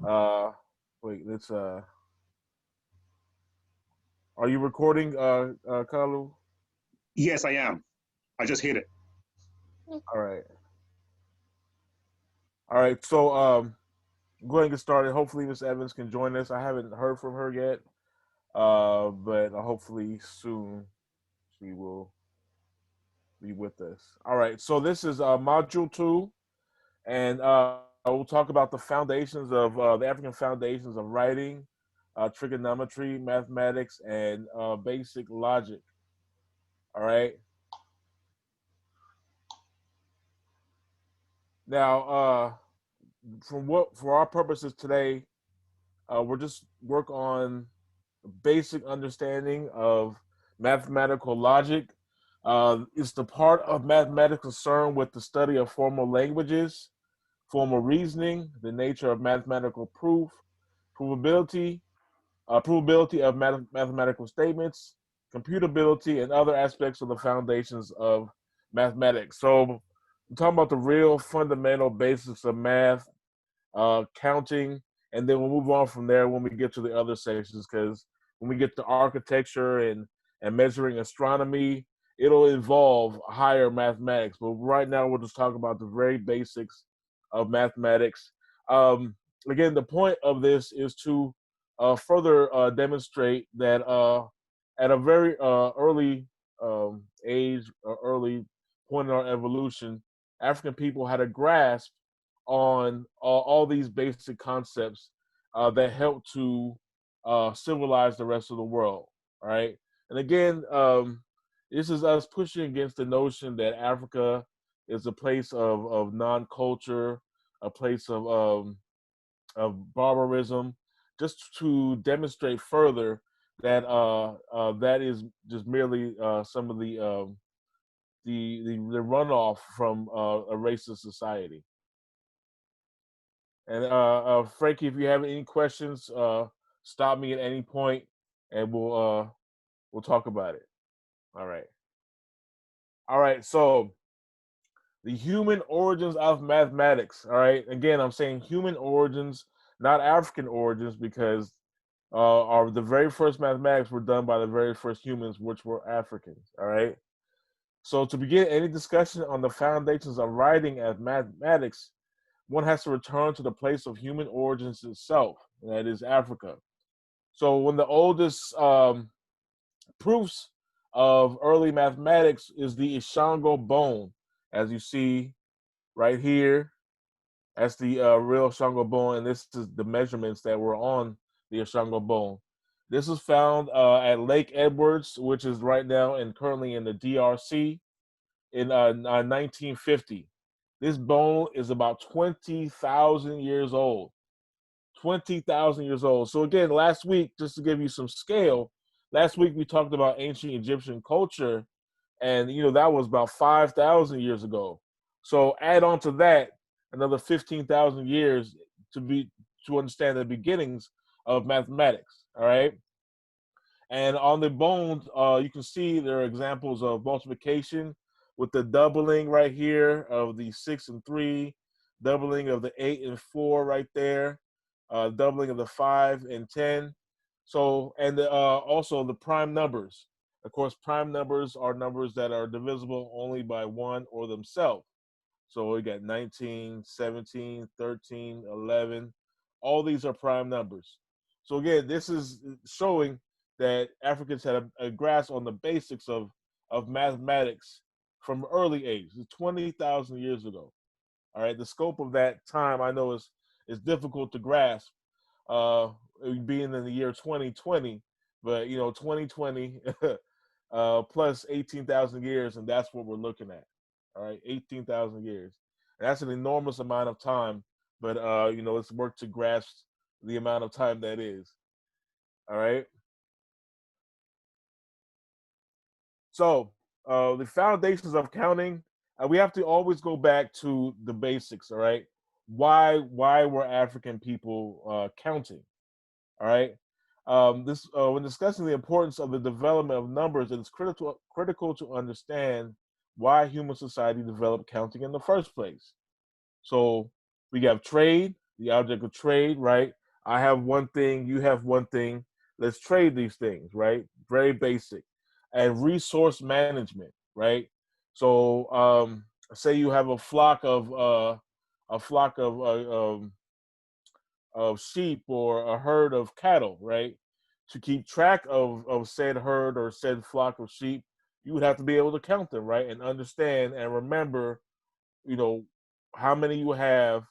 Uh, wait, let's. Are you recording, Kalu? Yes, I am. I just hit it. All right, all right. So, go ahead and get started. Hopefully, Miss Evans can join us. I haven't heard from her yet, but hopefully soon she will be with us. All right. So this is module two, and we'll talk about the foundations of the African foundations of writing, trigonometry, mathematics, and basic logic. All right. Now, for our purposes today, we'll just work on basic understanding of mathematical logic. It's the part of mathematics concerned with the study of formal languages, formal reasoning, the nature of mathematical proof, provability, provability of mathematical statements, computability, and other aspects of the foundations of mathematics. So, we're talking about the real fundamental basics of math, counting, and then we'll move on from there when we get to the other sections. Because when we get to architecture and measuring astronomy, it'll involve higher mathematics. But right now, we're just talking about the very basics of mathematics. Um, Again, the point of this is to further demonstrate that at a very early age, or early point in our evolution, African people had a grasp on all these basic concepts that help to civilize the rest of the world. All right. And again, this is us pushing against the notion that Africa is a place of non culture, a place of barbarism, just to demonstrate further that that is just merely some of the runoff from a racist society. And Frankie, if you have any questions, stop me at any point, and we'll talk about it. All right, all right. So the human origins of mathematics. All right. Again, I'm saying human origins, not African origins, because the very first mathematics were done by the very first humans, which were Africans. All right. So to begin any discussion on the foundations of writing as mathematics, one has to return to the place of human origins itself, and that is Africa. So, one of the oldest proofs of early mathematics is the Ishango bone, as you see right here. That's the real Ishango bone, and this is the measurements that were on the Ishango bone. This is found at Lake Edwards, which is right now and currently in the DRC in 1950. This bone is about 20,000 years old. 20,000 years old. So again, last week, just to give you some scale, last week we talked about ancient Egyptian culture, and that was about 5,000 years ago. So add on to that another 15,000 years to understand the beginnings of mathematics. All right, and on the bones, you can see there are examples of multiplication with the doubling right here of the 6 and 3, doubling of the 8 and 4 right there, doubling of the 5 and 10. So, and also the prime numbers. Of course, prime numbers are numbers that are divisible only by one or themselves. So we got 19, 17, 13, 11. All these are prime numbers. So again, this is showing that Africans had a grasp on the basics of mathematics from early age, 20,000 years ago. All right, the scope of that time I know is difficult to grasp, uh, being in the year 2020, but 2020 plus 18,000 years, and that's what we're looking at. All right, 18,000 years. And that's an enormous amount of time, but it's work to grasp the amount of time that is. All right. So the foundations of counting, we have to always go back to the basics. All right. Why were African people counting? All right. This When discussing the importance of the development of numbers, it is critical to understand why human society developed counting in the first place. So we have trade. the object of trade, right? I have one thing, you have one thing. Let's trade these things, right? Very basic. And resource management, right? So, say you have a flock of sheep or a herd of cattle, right? To keep track of said herd or said flock of sheep, you would have to be able to count them, right? And understand and remember, you know, how many you have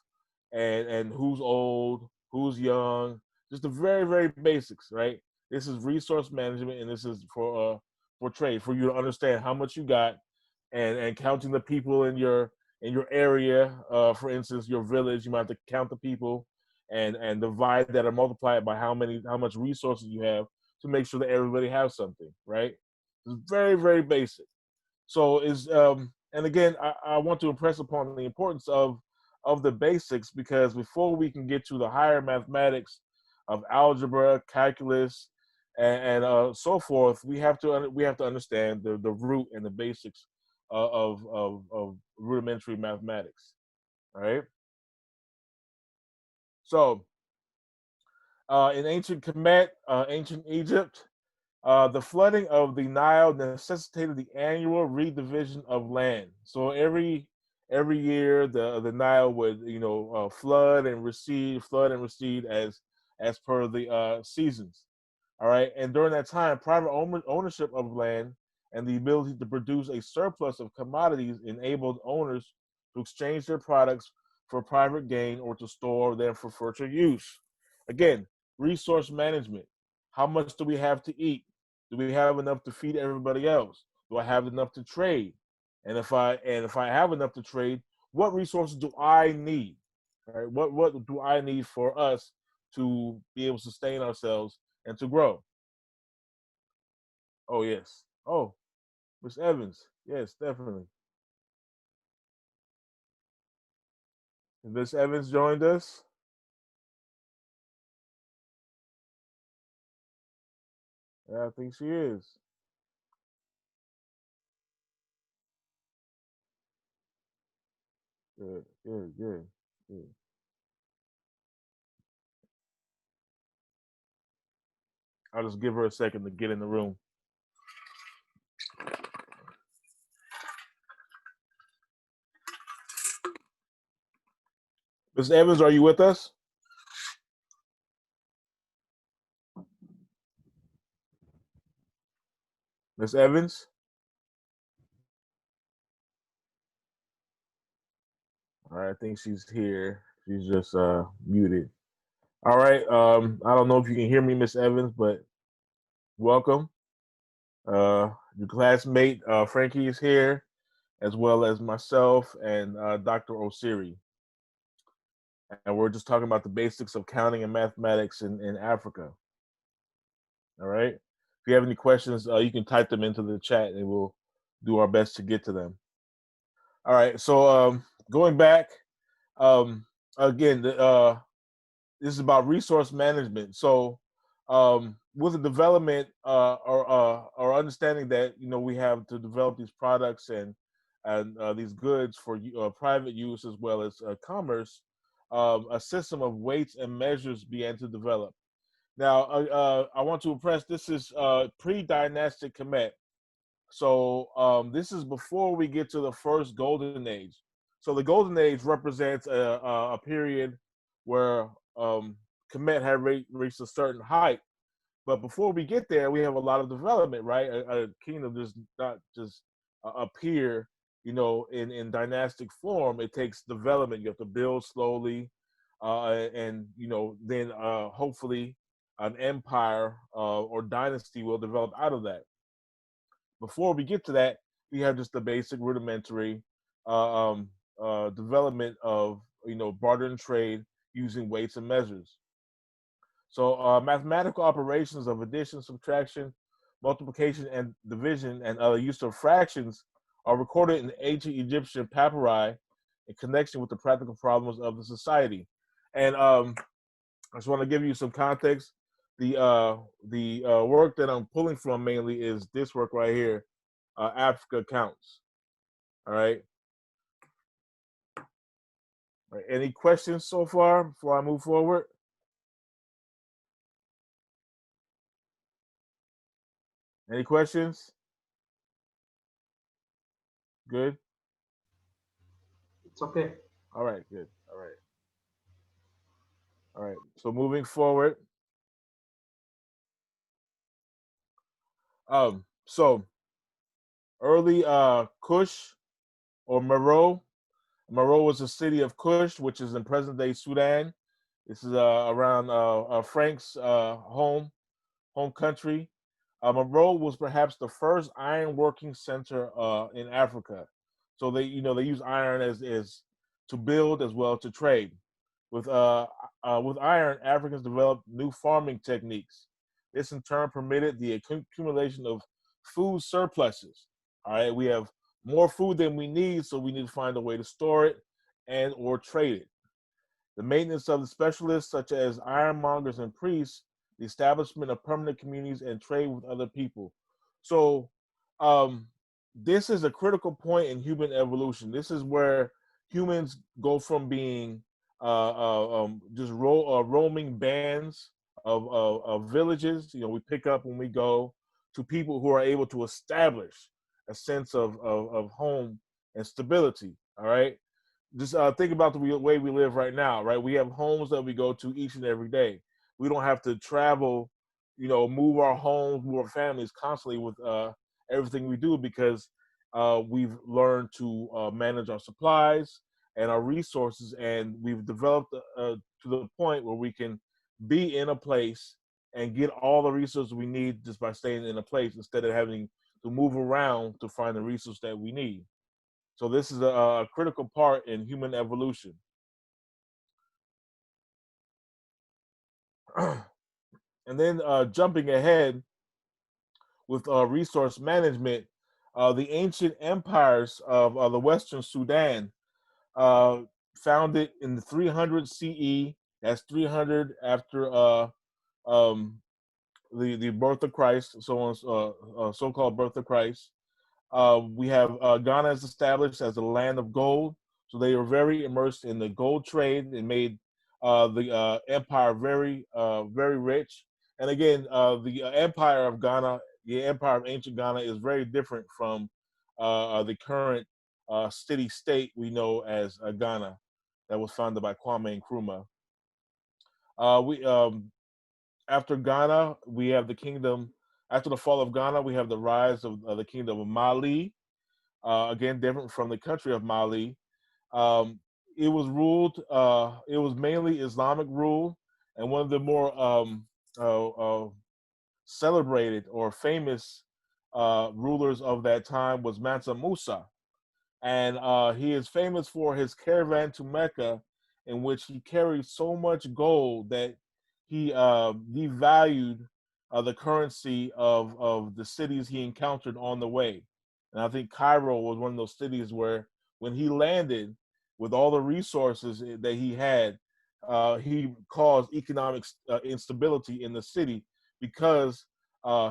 and who's old, who's young, just the very, very basics, right? This is resource management and this is for trade, for you to understand how much you got and counting the people in your area. For instance, your village, you might have to count the people and divide that or multiply it by how much resources you have to make sure that everybody has something, right? It's very, very basic. So is and again, I want to impress upon the importance of the basics, because before we can get to the higher mathematics of algebra, calculus, and so forth, we have to understand the root and the basics of rudimentary mathematics. All right. So in ancient Kemet, ancient Egypt, the flooding of the Nile necessitated the annual redivision of land. So every year the Nile would flood and recede as per the seasons. All right, and during that time, private ownership of land and the ability to produce a surplus of commodities enabled owners to exchange their products for private gain or to store them for future use. Again, resource management. How much do we have to eat? Do we have enough to feed everybody else? Do I have enough to trade? And if I have enough to trade, what resources do I need? All right, what do I need for us to be able to sustain ourselves and to grow? Oh yes. Oh, Miss Evans. Yes, definitely. Miss Evans joined us. Yeah, I think she is. Good, good, good, good. I'll just give her a second to get in the room. Miss Evans, are you with us? Miss Evans? All right, I think she's here. She's just muted. All right. I don't know if you can hear me, Miss Evans, but welcome. Your classmate Frankie is here, as well as myself and Dr. Osiri. And we're just talking about the basics of counting and mathematics in Africa. All right. If you have any questions, you can type them into the chat, and we'll do our best to get to them. All right. So going back, um, again, this is about resource management. So with the development or understanding that we have to develop these products and these goods for private use as well as commerce, a system of weights and measures began to develop. Now, I want to impress. This is pre-dynastic Kemet. So this is before we get to the first golden age. So the golden age represents a period where Kemet had reached a certain height. But before we get there, we have a lot of development, right? A kingdom does not just appear, in dynastic form. It takes development. You have to build slowly, and then hopefully an empire or dynasty will develop out of that. Before we get to that, we have just the basic rudimentary uh, um, development of barter and trade using weights and measures. So mathematical operations of addition, subtraction, multiplication, and division, and other use of fractions are recorded in ancient Egyptian papyri in connection with the practical problems of the society. And I just want to give you some context. The work that I'm pulling from mainly is this work right here, Africa Counts. All right. Right, any questions so far before I move forward? Any questions? Good. It's okay. All right. Good. All right. All right. So moving forward, so early Kush or Meroe. Meroe was a city of Kush, which is in present day Sudan. This is around Frank's home country. Monroe was perhaps the first iron working center in Africa. So they use iron as to build as well to trade. With iron, Africans developed new farming techniques. This in turn permitted the accumulation of food surpluses. All right, we have more food than we need, so we need to find a way to store it and or trade it. The maintenance of the specialists, such as ironmongers and priests, the establishment of permanent communities, and trade with other people. So, um, this is a critical point in human evolution. This is where humans go from being just roaming bands of villages. We pick up when we go to people who are able to establish a sense of home and stability. All right, just think about the way we live right now, right? We have homes that we go to each and every day. We don't have to travel, move our homes, move our families constantly with everything we do because we've learned to manage our supplies and our resources, and we've developed to the point where we can be in a place and get all the resources we need just by staying in a place instead of having to move around to find the resource that we need. So this is a critical part in human evolution. And then jumping ahead with resource management, the ancient empires of the Western Sudan, uh, founded in the 300 CE. That's 300 after um, the birth of Christ, so-called birth of Christ. We have Ghana is established as a land of gold. So they were very immersed in the gold trade and made the empire very rich. And again, the empire of Ghana, the empire of ancient Ghana, is very different from the current city state we know as Ghana, that was founded by Kwame Nkrumah. We After Ghana, we have the kingdom. After the fall of Ghana, we have the rise of the kingdom of Mali, again different from the country of Mali. Um, it was ruled. It was mainly Islamic rule, and one of the more celebrated or famous rulers of that time was Mansa Musa, and he is famous for his caravan to Mecca, in which he carried so much gold that he devalued the currency of the cities he encountered on the way. And I think Cairo was one of those cities where, when he landed with all the resources that he had, he caused economic instability in the city because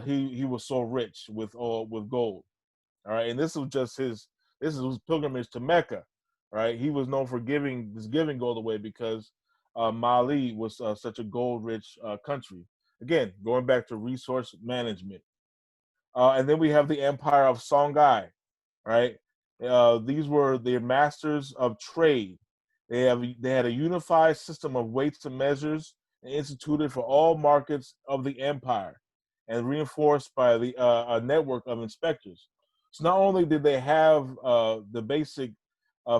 he was so rich with gold. All right, and this is his pilgrimage to Mecca. Right, he was known for giving gold away because Mali was such a gold rich country. Again, going back to resource management, and then we have the Empire of Songhai. Right, these were the masters of trade. They had a unified system of weights and measures instituted for all markets of the empire, and reinforced by a network of inspectors. So not only did they have the basic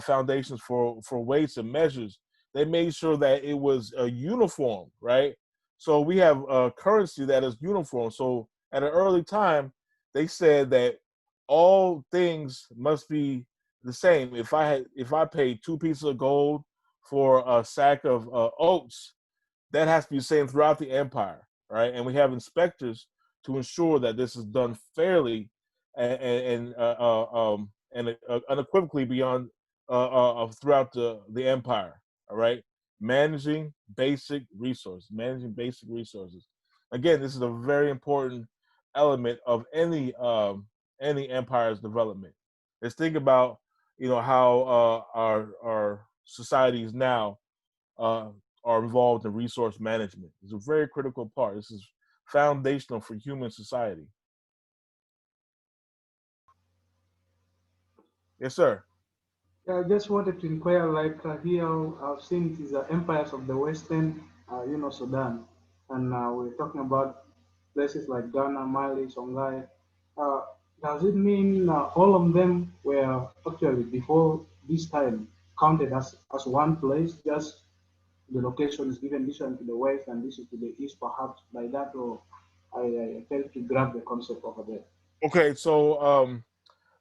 foundations for weights and measures, they made sure that it was uniform, right? So we have a currency that is uniform. So at an early time, they said that all things must be the same. If I paid 2 pieces of gold for a sack of oats, that has to be the same throughout the empire, right? And we have inspectors to ensure that this is done fairly and unequivocally beyond throughout the empire. All right, managing basic resources. Again, this is a very important element of any empire's development. Let's think about how our societies now uh, are involved in resource management. It's a very critical part. This is foundational for human society. Yes, sir. Yeah, I just wanted to inquire, like here I've seen it is the empires of the Western, Sudan, and we're talking about places like Ghana, Mali, Songhai. Uh, does it mean all of them were actually before this time counted as one place? Just the location is given this one to the west and this is to the east, perhaps by that, or I failed to grab the concept over there. Okay, so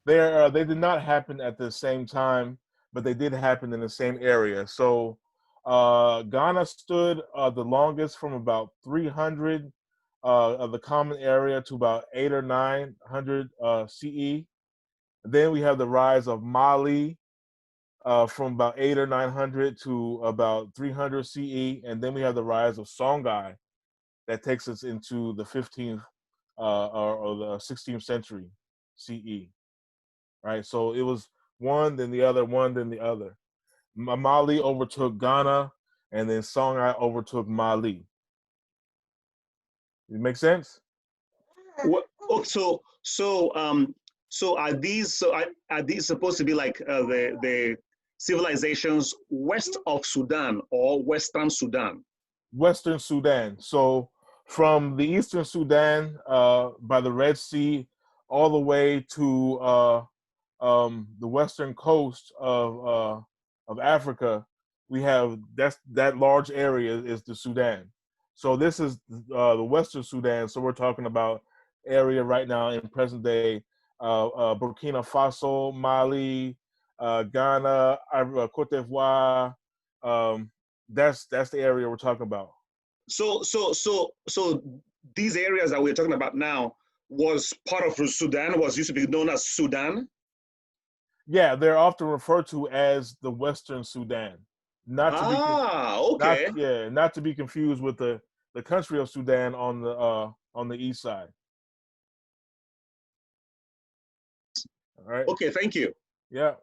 they did not happen at the same time, but they did happen in the same area. So Ghana stood the longest from about 300 of the common area to about 8 or 900 CE. Then we have the rise of Mali from about 8 or 900 to about 300 CE, and then we have the rise of Songhai that takes us into the 15th or the 16th century CE. Right, so it was one, then the other, one, then the other. Mali overtook Ghana, and then Songhai overtook Mali. It make sense? Oh, so are these supposed to be like the civilizations west of Sudan or Western Sudan? Western Sudan. So from the Eastern Sudan by the Red Sea all the way to the western coast of Africa, we have that large area is the Sudan. So this is the Western Sudan. So we're talking about area right now in present day Burkina Faso, Mali, Ghana, Cote d'Ivoire. Um, that's the area we're talking about. So these areas that we're talking about now was part of Sudan, was used to be known as Sudan. Yeah, they're often referred to as the Western Sudan, not to be not Okay. yeah, not to be confused with the country of Sudan on the east side. All right. Okay, thank you. Yeah.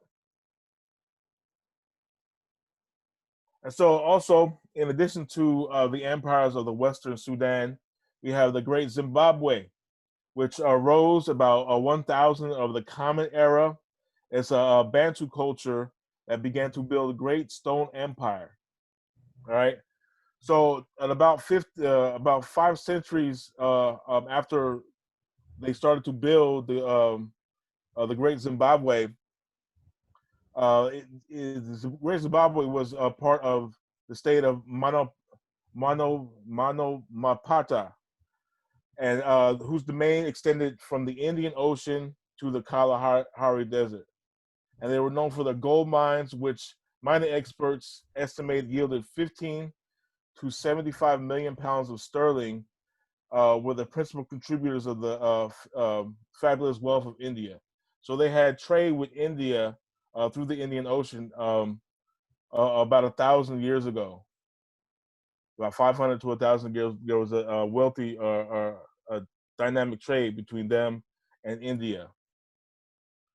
And so also, in addition to the empires of the Western Sudan, we have the Great Zimbabwe, which arose about 1000 of the Common Era. It's a Bantu culture that began to build a great stone empire. All right. So at about 5 centuries after they started to build the Great Zimbabwe, Great Zimbabwe was a part of the state of Mapata, and whose domain extended from the Indian Ocean to the Kalahari Desert. And they were known for their gold mines, which mining experts estimate yielded 15 to 75 million pounds of sterling, were the principal contributors of the fabulous wealth of India. So they had trade with India through the Indian Ocean about 1,000 years ago. About 500 to 1,000 years, there was a wealthy a dynamic trade between them and India.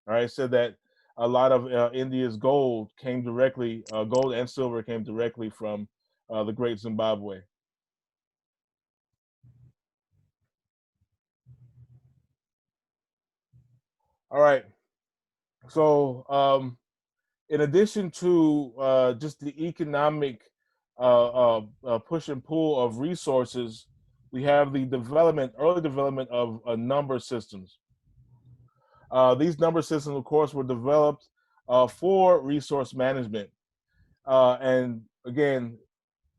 All right, said that a lot of India's gold came directly, gold and silver came directly from the Great Zimbabwe. All right, so in addition to just the economic push and pull of resources, we have the early development of number systems. These number systems, of course, were developed for resource management. And again,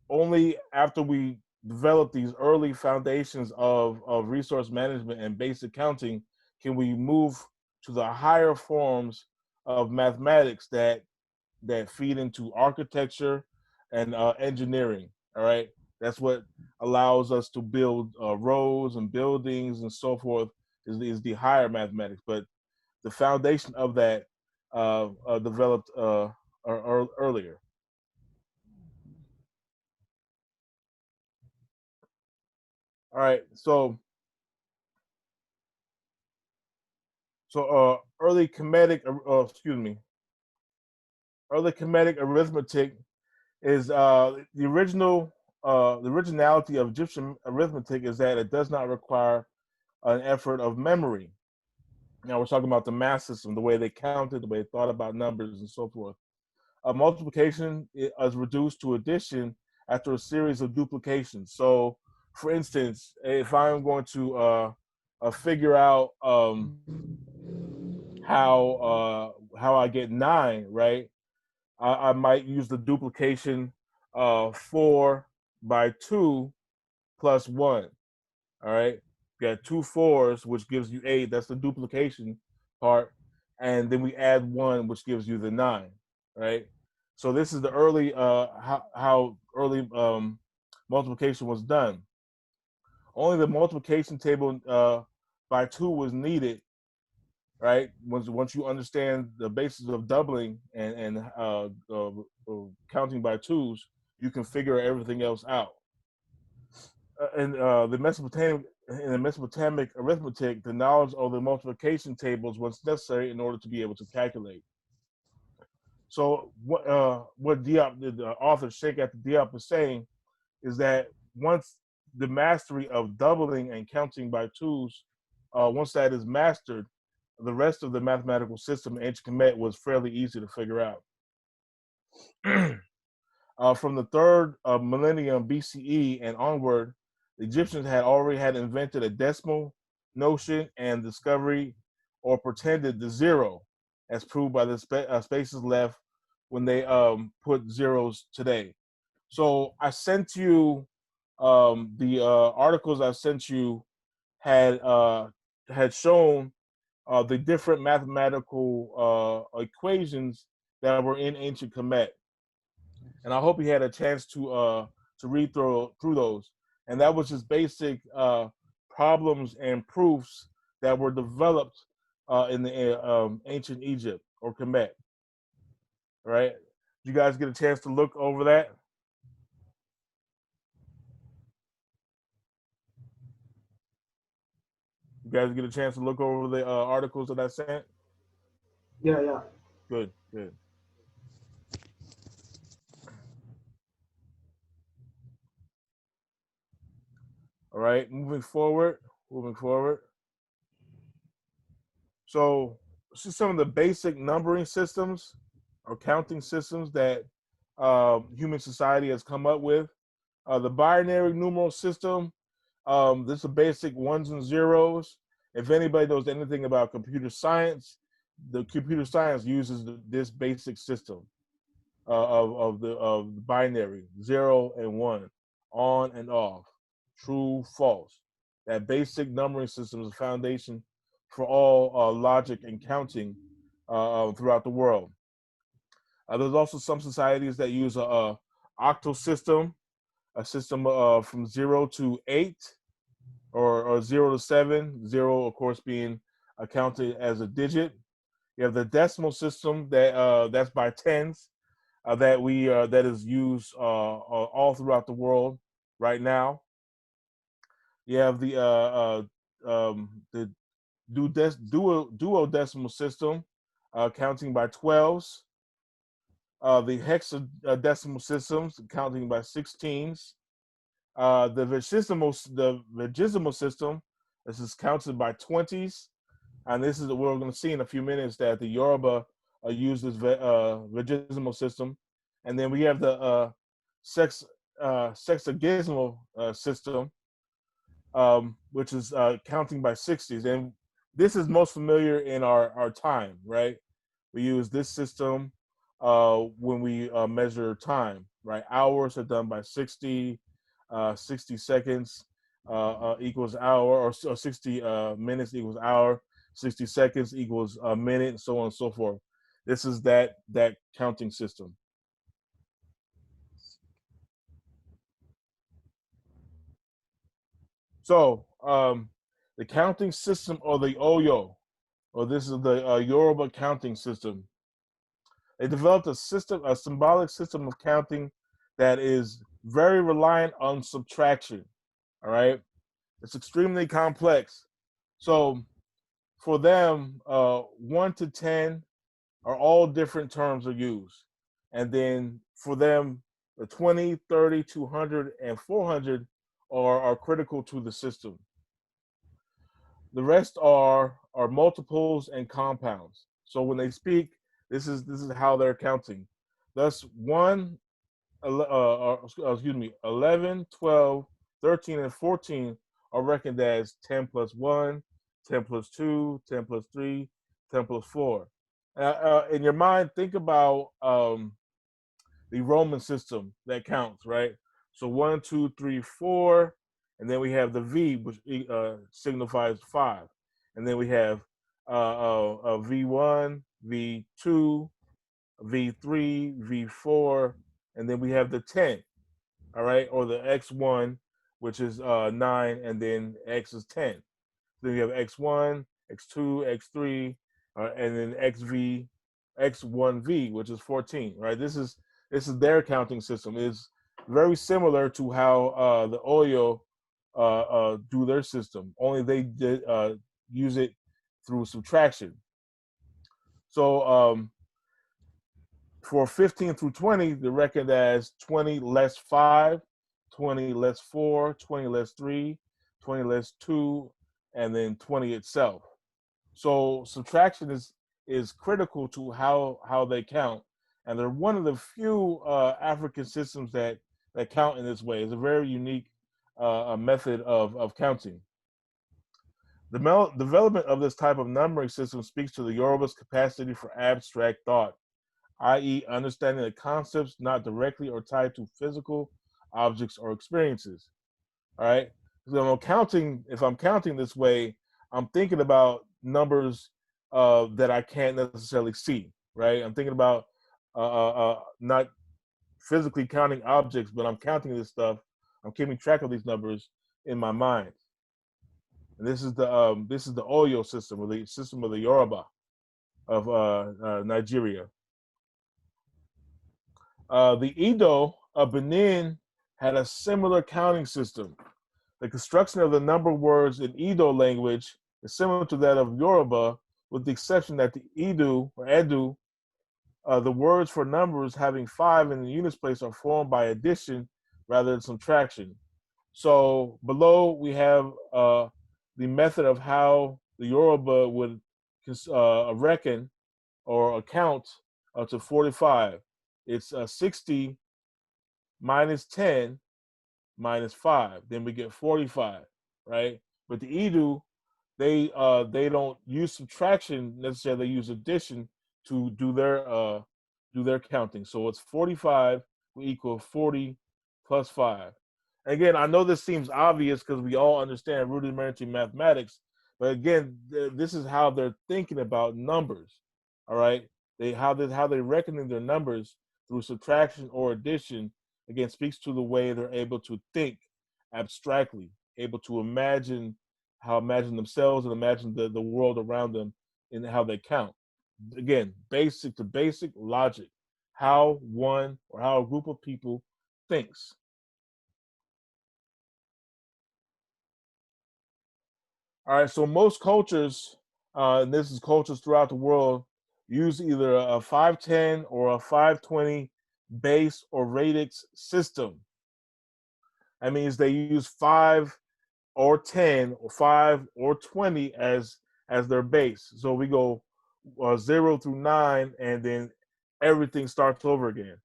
only after we develop these early foundations of resource management and basic counting can we move to the higher forms of mathematics that feed into architecture and engineering. All right, that's what allows us to build roads and buildings and so forth. Is the higher mathematics, but the foundation of that developed earlier. All right, so early Kemetic, excuse me, early Kemetic arithmetic is the originality of Egyptian arithmetic is that it does not require an effort of memory. Now we're talking about the math system, the way they counted, the way they thought about numbers, and so forth. Multiplication is reduced to addition after a series of duplications. So, for instance, if I'm going to figure out how I get 9, right? I might use the duplication 4 by 2 plus 1. All right. You got 2 4s, which gives you 8. That's the duplication part. And then we add 1, which gives you the 9. Right. So this is the early how early multiplication was done. Only the multiplication table by 2 was needed, right? Once you understand the basis of doubling and counting by 2s, you can figure everything else out. In the Mesopotamic arithmetic, the knowledge of the multiplication tables was necessary in order to be able to calculate. So what Diop, the author Sheikh at Diop, is saying is that once the mastery of doubling and counting by 2s, once that is mastered, the rest of the mathematical system in ancient Kemet was fairly easy to figure out. From the third millennium BCE and onward, the Egyptians had already had invented a decimal notion and discovery or pretended the zero, as proved by the spaces left when they put zeros today. So I sent you the articles I sent you had shown the different mathematical equations that were in ancient Kemet, and I hope you had a chance to read through those. And that was just basic problems and proofs that were developed in the ancient Egypt or Kemet. Right? Did you guys get a chance to look over that? You guys get a chance to look over the articles that I sent? Yeah, yeah. Good, good. All right, moving forward, moving forward. So, this is some of the basic numbering systems or counting systems that human society has come up with. The binary numeral system, this is a basic ones and zeros. If anybody knows anything about computer science, the computer science uses this basic system of the binary 0 and 1, on and off, true, false. That basic numbering system is the foundation for all logic and counting throughout the world. There's also some societies that use a octal system, a system from 0 to 8, or 0 to 7. 0, of course, being counted as a digit. You have the decimal system that's by tens, that is used all throughout the world right now. You have the duodecimal system, counting by 12s. The hexadecimal systems, counting by 16s. The vigesimal system, this is counted by 20s. And this is what we're going to see in a few minutes, that the Yoruba use this vigesimal system. And then we have the sexagesimal system, which is counting by 60s. And this is most familiar in our time, right? We use this system when we measure time, right? Hours are done by 60, 60 seconds equals hour, or 60 minutes equals hour, 60 seconds equals a minute, and so on and so forth. This is that counting system. So the counting system, or the Oyo, or this is the Yoruba counting system. They developed a symbolic system of counting that is very reliant on subtraction. All right, it's extremely complex. So for them, 1 to 10 are all different terms are used. And then for them, the 20, 30, 200, and 400 are critical to the system. The rest are multiples and compounds. So when they speak, this is how they're counting. Thus, 1, 11, 12, 13, and 14 are reckoned as 10 plus 1, 10 plus 2, 10 plus 3, 10 plus 4. In your mind, think about the Roman system that counts, right? So 1, 2, 3, 4, and then we have the V, which signifies 5. And then we have V1, V2, V3, V4, and then we have the 10, all right, or the X1, which is 9, and then X is 10. Then you have X1, X2, X3, and then XV, X1V, which is 14, right? This is their counting system. It's very similar to how the Oyo do their system, only they did use it through subtraction. So for 15 through 20, they're reckoned as 20 less 5, 20 less 4, 20 less 3, 20 less 2, and then 20 itself. So subtraction is critical to how they count, and they're one of the few African systems that count in this way. It's a very unique method of counting. The development of this type of numbering system speaks to the Yoruba's capacity for abstract thought, i.e., understanding the concepts not directly or tied to physical objects or experiences. All right. So if I'm counting this way, I'm thinking about numbers that I can't necessarily see. Right. I'm thinking about not physically counting objects, but I'm counting this stuff. I'm keeping track of these numbers in my mind. And this is the Oyo system, or the system of the Yoruba of Nigeria. The Edo of Benin had a similar counting system. The construction of the number words in Edo language is similar to that of Yoruba, with the exception that the Edu, the words for numbers having 5 in the units place are formed by addition rather than subtraction. So below we have the method of how the Yoruba would reckon or account to 45. It's 60 minus 10 minus 5. Then we get 45, right? But the Edu, they don't use subtraction necessarily. They use addition to do their counting. So it's 45 will equal 40 plus 5. Again, I know this seems obvious because we all understand rudimentary mathematics, but again, this is how they're thinking about numbers. All right, how they reckoning their numbers through subtraction or addition. Again, speaks to the way they're able to think abstractly, able to imagine themselves and imagine the world around them and how they count. Again, basic to basic logic, how one or how a group of people thinks. All right, so most cultures, and this is cultures throughout the world, use either a 510 or a 520 base or radix system. That means they use 5 or 10 or 5 or 20 as their base. So we go 0 through 9, and then everything starts over again.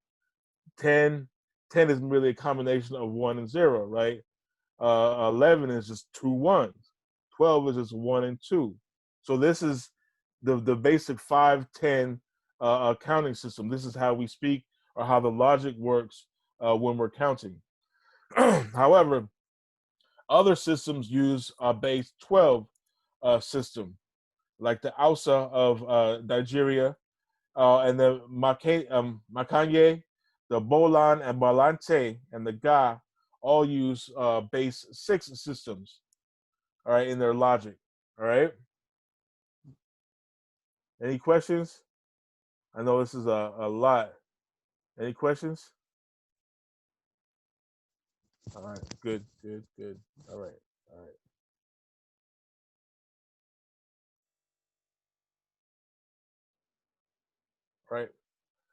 10, 10 is really a combination of 1 and 0, right? 11 is just 2 ones. 12 is just 1 and 2. So this is the basic 510 counting system. This is how we speak, or how the logic works when we're counting. However, other systems use a base 12 system, like the Hausa of Nigeria, and the Makanye, the Bolan and Balante, and the Ga all use base 6 systems, all right, in their logic. All right. Any questions? I know this is a lot. Any questions? All right. Good, good, good. All right. All right. Right.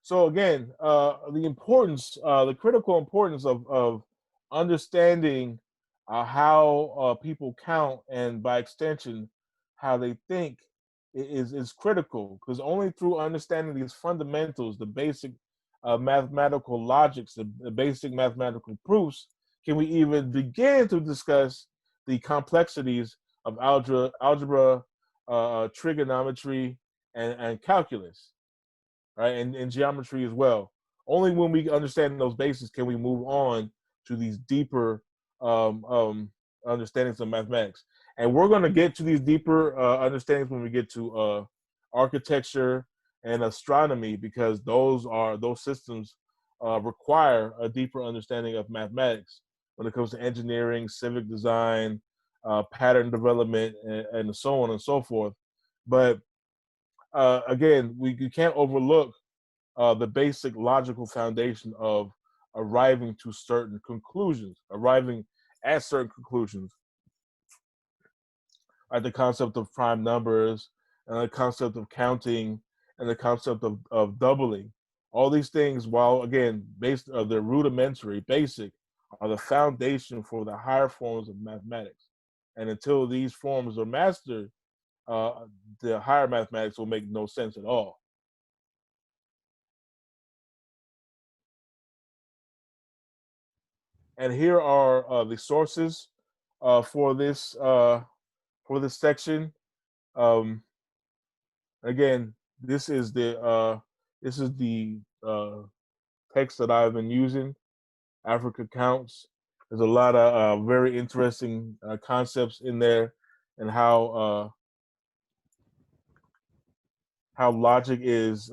So again, the critical importance of understanding how people count, and by extension, how they think, is critical, because only through understanding these fundamentals, the basic mathematical logics, the basic mathematical proofs, can we even begin to discuss the complexities of algebra, trigonometry, and calculus, right? And geometry as well. Only when we understand those bases can we move on to these deeper um, um, understandings of mathematics. And we're going to get to these deeper understandings when we get to architecture and astronomy, because those systems require a deeper understanding of mathematics when it comes to engineering, civic design, pattern development, and so on and so forth. But again, you can't overlook the basic logical foundation of arriving to certain conclusions, arriving at certain conclusions, like the concept of prime numbers, and the concept of counting, and the concept of doubling. All these things, while again based they're rudimentary, basic, are the foundation for the higher forms of mathematics. And until these forms are mastered, uh, the higher mathematics will make no sense at all. And here are the sources for this section. Um, again, this is the text that I've been using. Africa Counts. There's a lot of very interesting concepts in there, and how logic is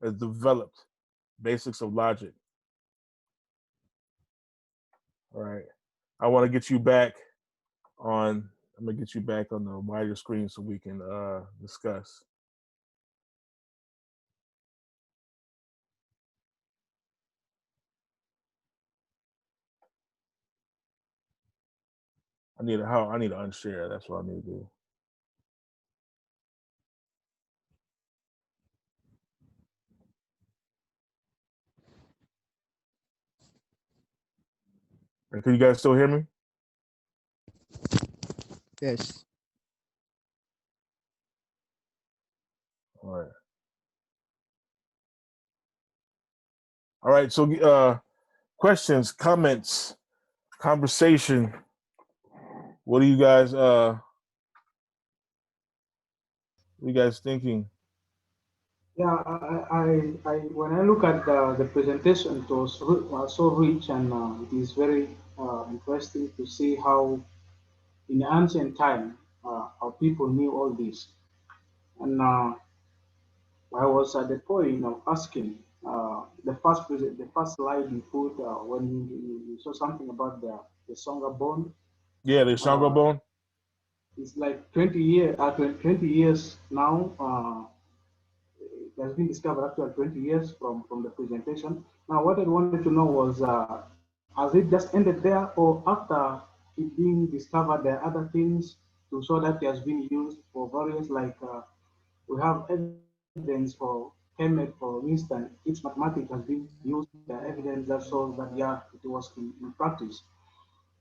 developed, basics of logic. All right, I want to get you back on. I'm gonna get you back on the wider screen so we can discuss. I need to unshare. That's what I need to do. Can you guys still hear me? Yes. All right. All right. So, questions, comments, conversation. What are you guys? What are you guys thinking? Yeah, when I look at the presentation, it was so rich, and it is very interesting to see how in ancient time our people knew all this. And I was at the point of asking the first slide you put when you saw something about the Songa bone. Yeah, the Shango Uh, bone. it's like 20 years now. It has been discovered after 20 years from the presentation. Now, what I wanted to know was, has it just ended there, or after it being discovered, there are other things to show that it has been used for various, like we have evidence for Kemet, for instance, its mathematics has been used, evidence that shows that, yeah, it was in practice.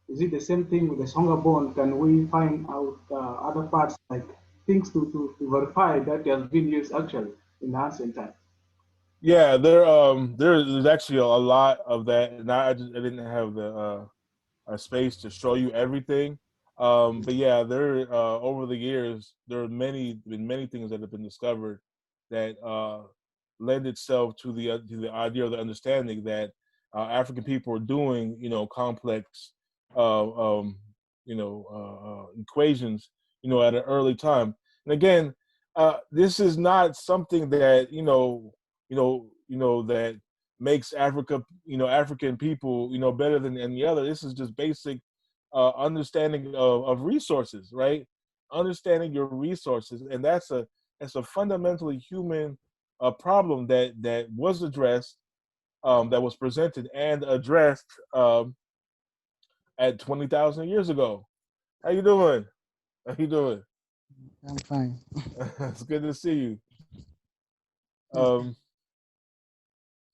Is it the same thing with the Songa bone? Can we find out other parts, like things to verify that it has been used actually in ancient time? Yeah, there's actually a lot of that, and I didn't have a space to show you everything. But yeah, there over the years there are many things that have been discovered that lend itself to the idea of the understanding that African people are doing, complex uh, um, equations, at an early time. And again, this is not something that that makes African people, better than any other. This is just basic understanding of resources, right? Understanding your resources, and that's a fundamentally human problem that was addressed, that was presented and addressed at 20,000 years ago. How you doing? How you doing? I'm fine. It's good to see you. Okay. Um,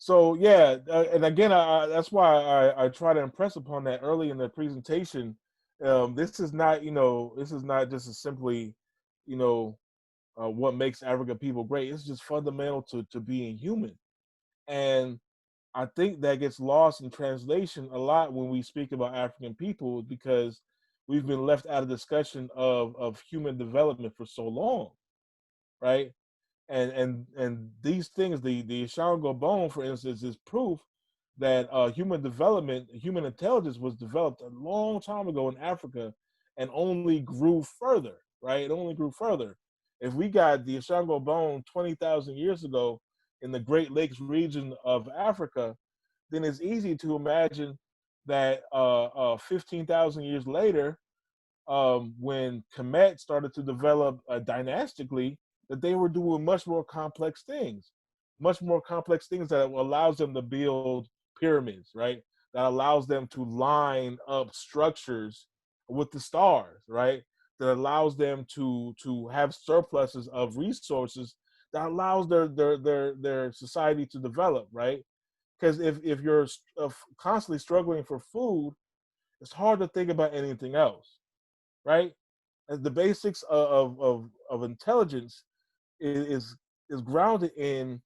So yeah, and again, that's why I try to impress upon that early in the presentation. This is not, this is not just a simply, you know, what makes African people great. It's just fundamental to being human, and I think that gets lost in translation a lot when we speak about African people because we've been left out of discussion of human development for so long, right? And these things, the Shango bone, for instance, is proof that human development, human intelligence was developed a long time ago in Africa and only grew further, right? It only grew further. If we got the Shango bone 20,000 years ago in the Great Lakes region of Africa, then it's easy to imagine that 15,000 years later, when Kemet started to develop dynastically, that they were doing much more complex things that allows them to build pyramids, right? That allows them to line up structures with the stars, right? That allows them to have surpluses of resources that allows their society to develop, right? Because if you're constantly struggling for food, it's hard to think about anything else, right? The basics of intelligence is grounded in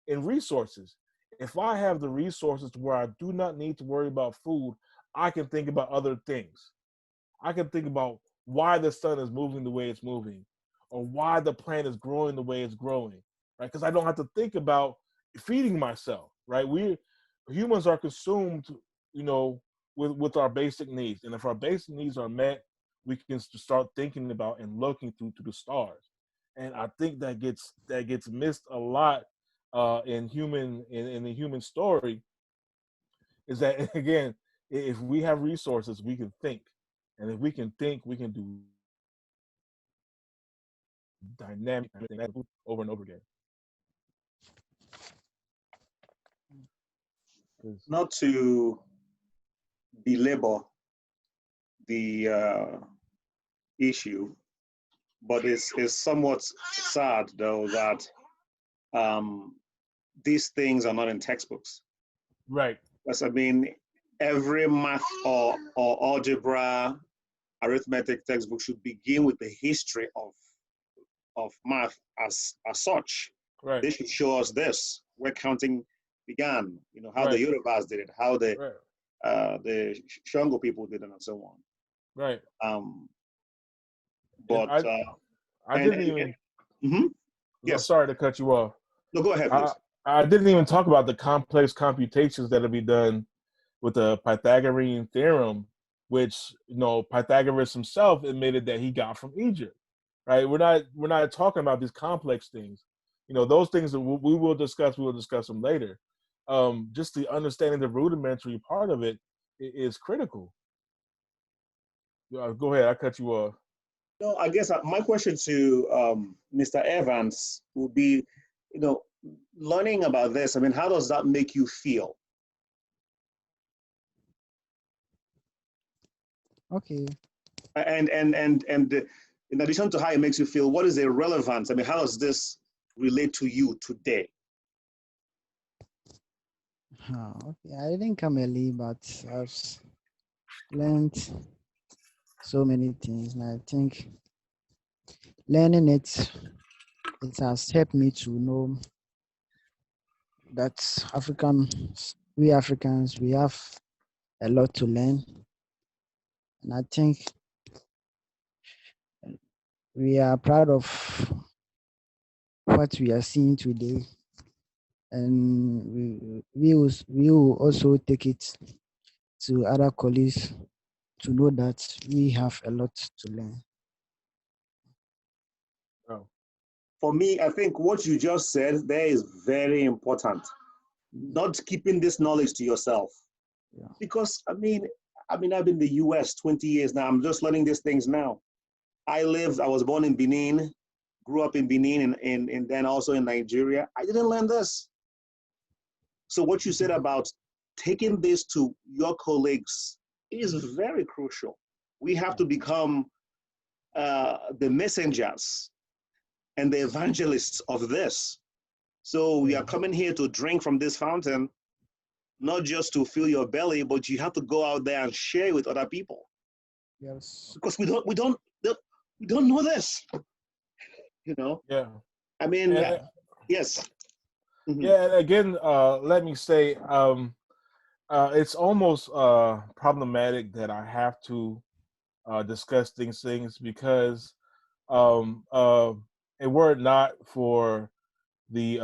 resources. If I have the resources to where I do not need to worry about food, I can think about other things. I can think about why the sun is moving the way it's moving, or why the plant is growing the way it's growing, right? Because I don't have to think about feeding myself, right? We humans are consumed, you know, with our basic needs, and if our basic needs are met, we can start thinking about and looking through to the stars. And I think that gets missed a lot in the human story. Is that again, if we have resources, we can think, and if we can think, we can do dynamic things over and over again. 'Cause- Not to belabor the issue, but it's somewhat sad though that these things are not in textbooks. Right. Because I mean, every math or algebra, arithmetic textbook should begin with the history of math as such. Right. They should show us this, where counting began, you know, how the Right. Yorubas did it, how Right. the Shango people did it, and so on. Right. Um, And but I didn't even. mhm, I'm yes, sorry to cut you off. no, go ahead, I please. I didn't even talk about the complex computations that'll be done with the Pythagorean theorem, which Pythagoras himself admitted that he got from Egypt. Right? We're not talking about these complex things. Those things that we will discuss. We will discuss them later. Just the understanding the rudimentary part of it is critical. Go ahead. I cut you off. No, I guess my question to Mr. Evans would be, you know, learning about this. I mean, how does that make you feel? Okay. And in addition to how it makes you feel, what is the relevance? I mean, how does this relate to you today? Okay. I didn't come early, but I've learned so many things, and I think learning it has helped me to know that we Africans, we have a lot to learn, and I think we are proud of what we are seeing today, and we will also take it to other colleagues to know that we have a lot to learn. Oh. For me, I think what you just said there is very important. Not keeping this knowledge to yourself. Yeah. Because I've been in the US 20 years now. I'm just learning these things now. I was born in Benin, grew up in Benin, and then also in Nigeria. I didn't learn this. So what you said about taking this to your colleagues is very crucial. We have to become the messengers and the evangelists of this. So we are coming here to drink from this fountain, not just to fill your belly, but you have to go out there and share with other people Yes. because we don't know this. You know, Yeah. I mean, And yes. Mhm. yeah, and again, let me say, it's almost problematic that I have to discuss these things because um, uh, and were it not for the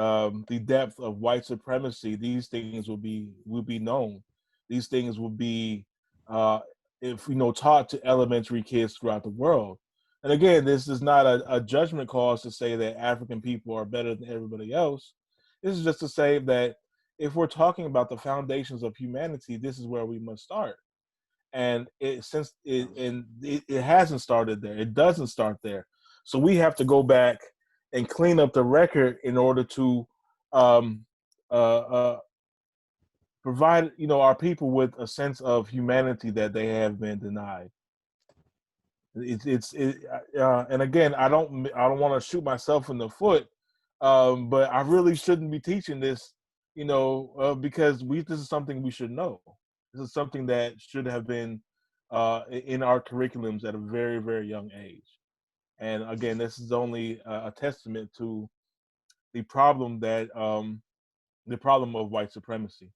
depth of white supremacy, these things will be known. These things will be, uh, if taught to elementary kids throughout the world. And again, this is not a judgment cause to say that African people are better than everybody else. This is just to say that if we're talking about the foundations of humanity, this is where we must start. And it hasn't started there. It doesn't start there. So we have to go back and clean up the record in order to um, uh, provide our people with a sense of humanity that they have been denied. And again, I don't want to shoot myself in the foot, but I really shouldn't be teaching this, because this is something we should know. This is something that should have been in our curriculums at a very, very young age. And again, this is only a testament to the problem the problem of white supremacy.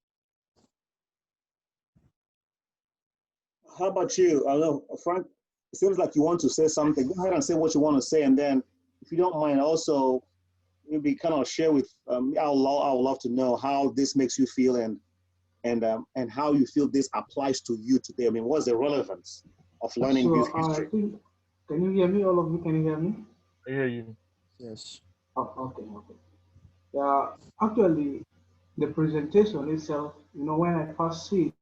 How about you? I don't know, Frank. It seems like you want to say something. Go ahead and say what you want to say, and then, if you don't mind, also maybe kind of share with I would love to know how this makes you feel, and how you feel this applies to you today. I mean, what's the relevance of learning this So I history? think, can you hear me? All of you, can you hear me? I hear you. Yes. Oh, okay, okay. Actually, the presentation itself, when I first see it,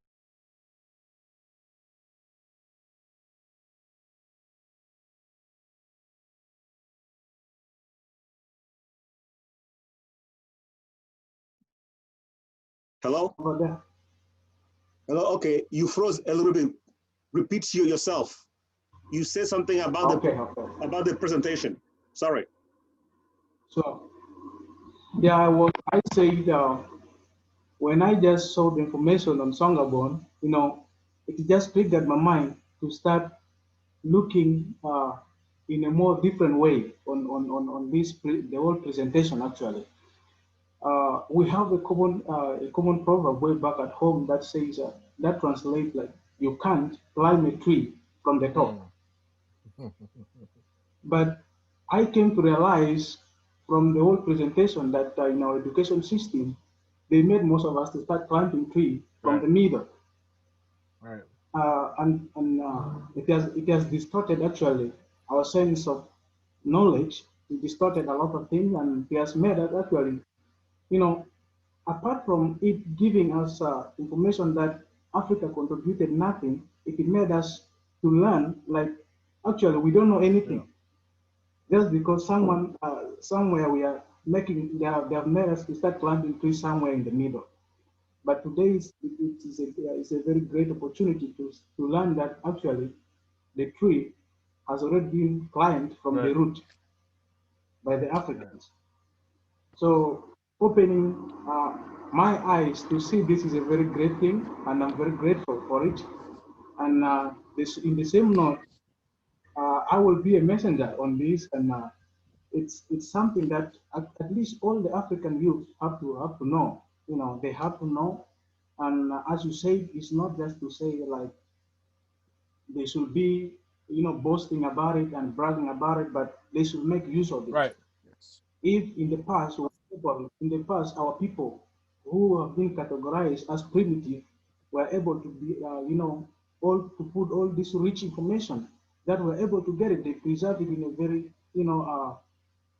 Hello, over there. hello. Okay, you froze a little bit. Repeat yourself. You said something Okay, okay. about the presentation. Sorry. So, I said, when I just saw the information on Songabon, it just triggered my mind to start looking in a more different way on the whole presentation actually. We have a common proverb way back at home that says that translates like you can't climb a tree from the top. Mm. But I came to realize from the whole presentation that in our education system, they made most of us to start climbing tree from Right. the middle, Right. and it has distorted actually our sense of knowledge. It distorted a lot of things, and it has made us actually, you know, apart from it giving us information that Africa contributed nothing, it made us to learn like actually we don't know Yeah. anything just because someone somewhere we are making they have made us to start planting trees somewhere in the middle. But today is a very great opportunity to learn that actually the tree has already been climbed from the Right. root by the Right. Africans. So opening my eyes to see this is a very great thing, and I'm very grateful for it. And in the same note, I will be a messenger on this, and it's something that at least all the African youth have to know. They have to know, and as you said, it's not just to say like they should be boasting about it and bragging about it, but they should make use of it. Right. Yes. If in the past, our people who have been categorized as primitive were able to be, all to put all this rich information that were able to get it, they preserve it in a very,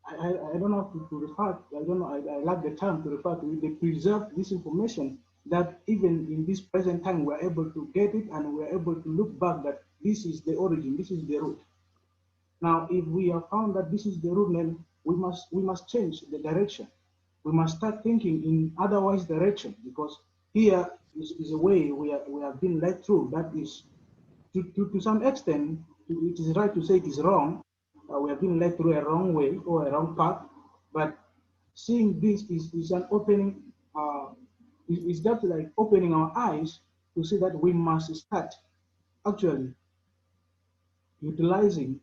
I don't know to refer, I don't know, I like the term to refer to it. They preserve this information that even in this present time, we're able to get it and we're able to look back that this is the origin, this is the root. Now, if we have found that this is the root, then we must change the direction. We must start thinking in otherwise direction because here is a way we have been led through that is to some extent it is right to say it is wrong. We have been led through a wrong way or a wrong path, but seeing this is an opening, is that like opening our eyes to see that we must start actually utilizing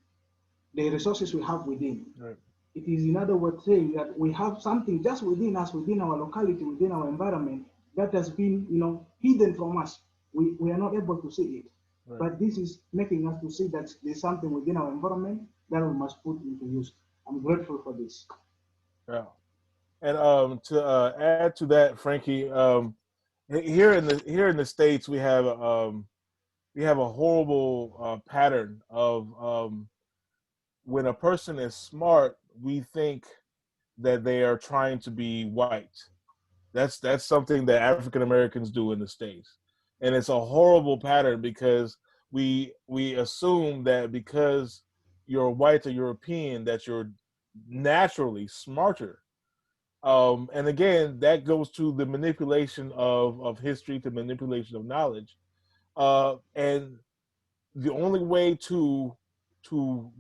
the resources we have within. Right. It is in other words saying that we have something just within us, within our locality, within our environment that has been, hidden from us. We are not able to see it. Right. But this is making us to see that there's something within our environment that we must put into use. I'm grateful for this. Yeah. And to add to that, Frankie, here in the states we have a horrible pattern of when a person is smart, we think that they are trying to be white. That's something that African Americans do in the states, and it's a horrible pattern because we assume that because you're white or European that you're naturally smarter. And again, that goes to the manipulation of history, to manipulation of knowledge. And the only way to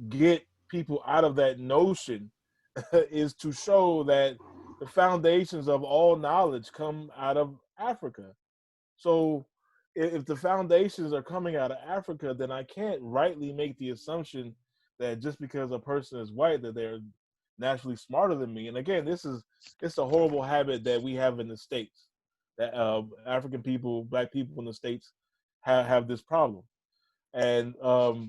get people out of that notion is to show that the foundations of all knowledge come out of Africa. So if the foundations are coming out of Africa, then I can't rightly make the assumption that just because a person is white that they're naturally smarter than me. And again, it's a horrible habit that we have in the states. That African people, black people in the states have this problem. And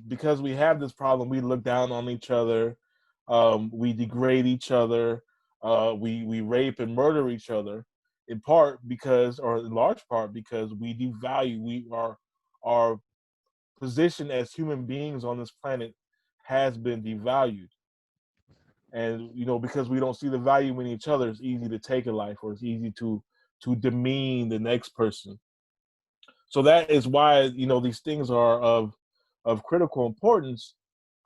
because we have this problem, we look down on each other, we degrade each other, we rape and murder each other, in part because, or in large part because we devalue our position as human beings on this planet has been devalued. And because we don't see the value in each other, it's easy to take a life, or it's easy to demean the next person. So that is why these things are of critical importance,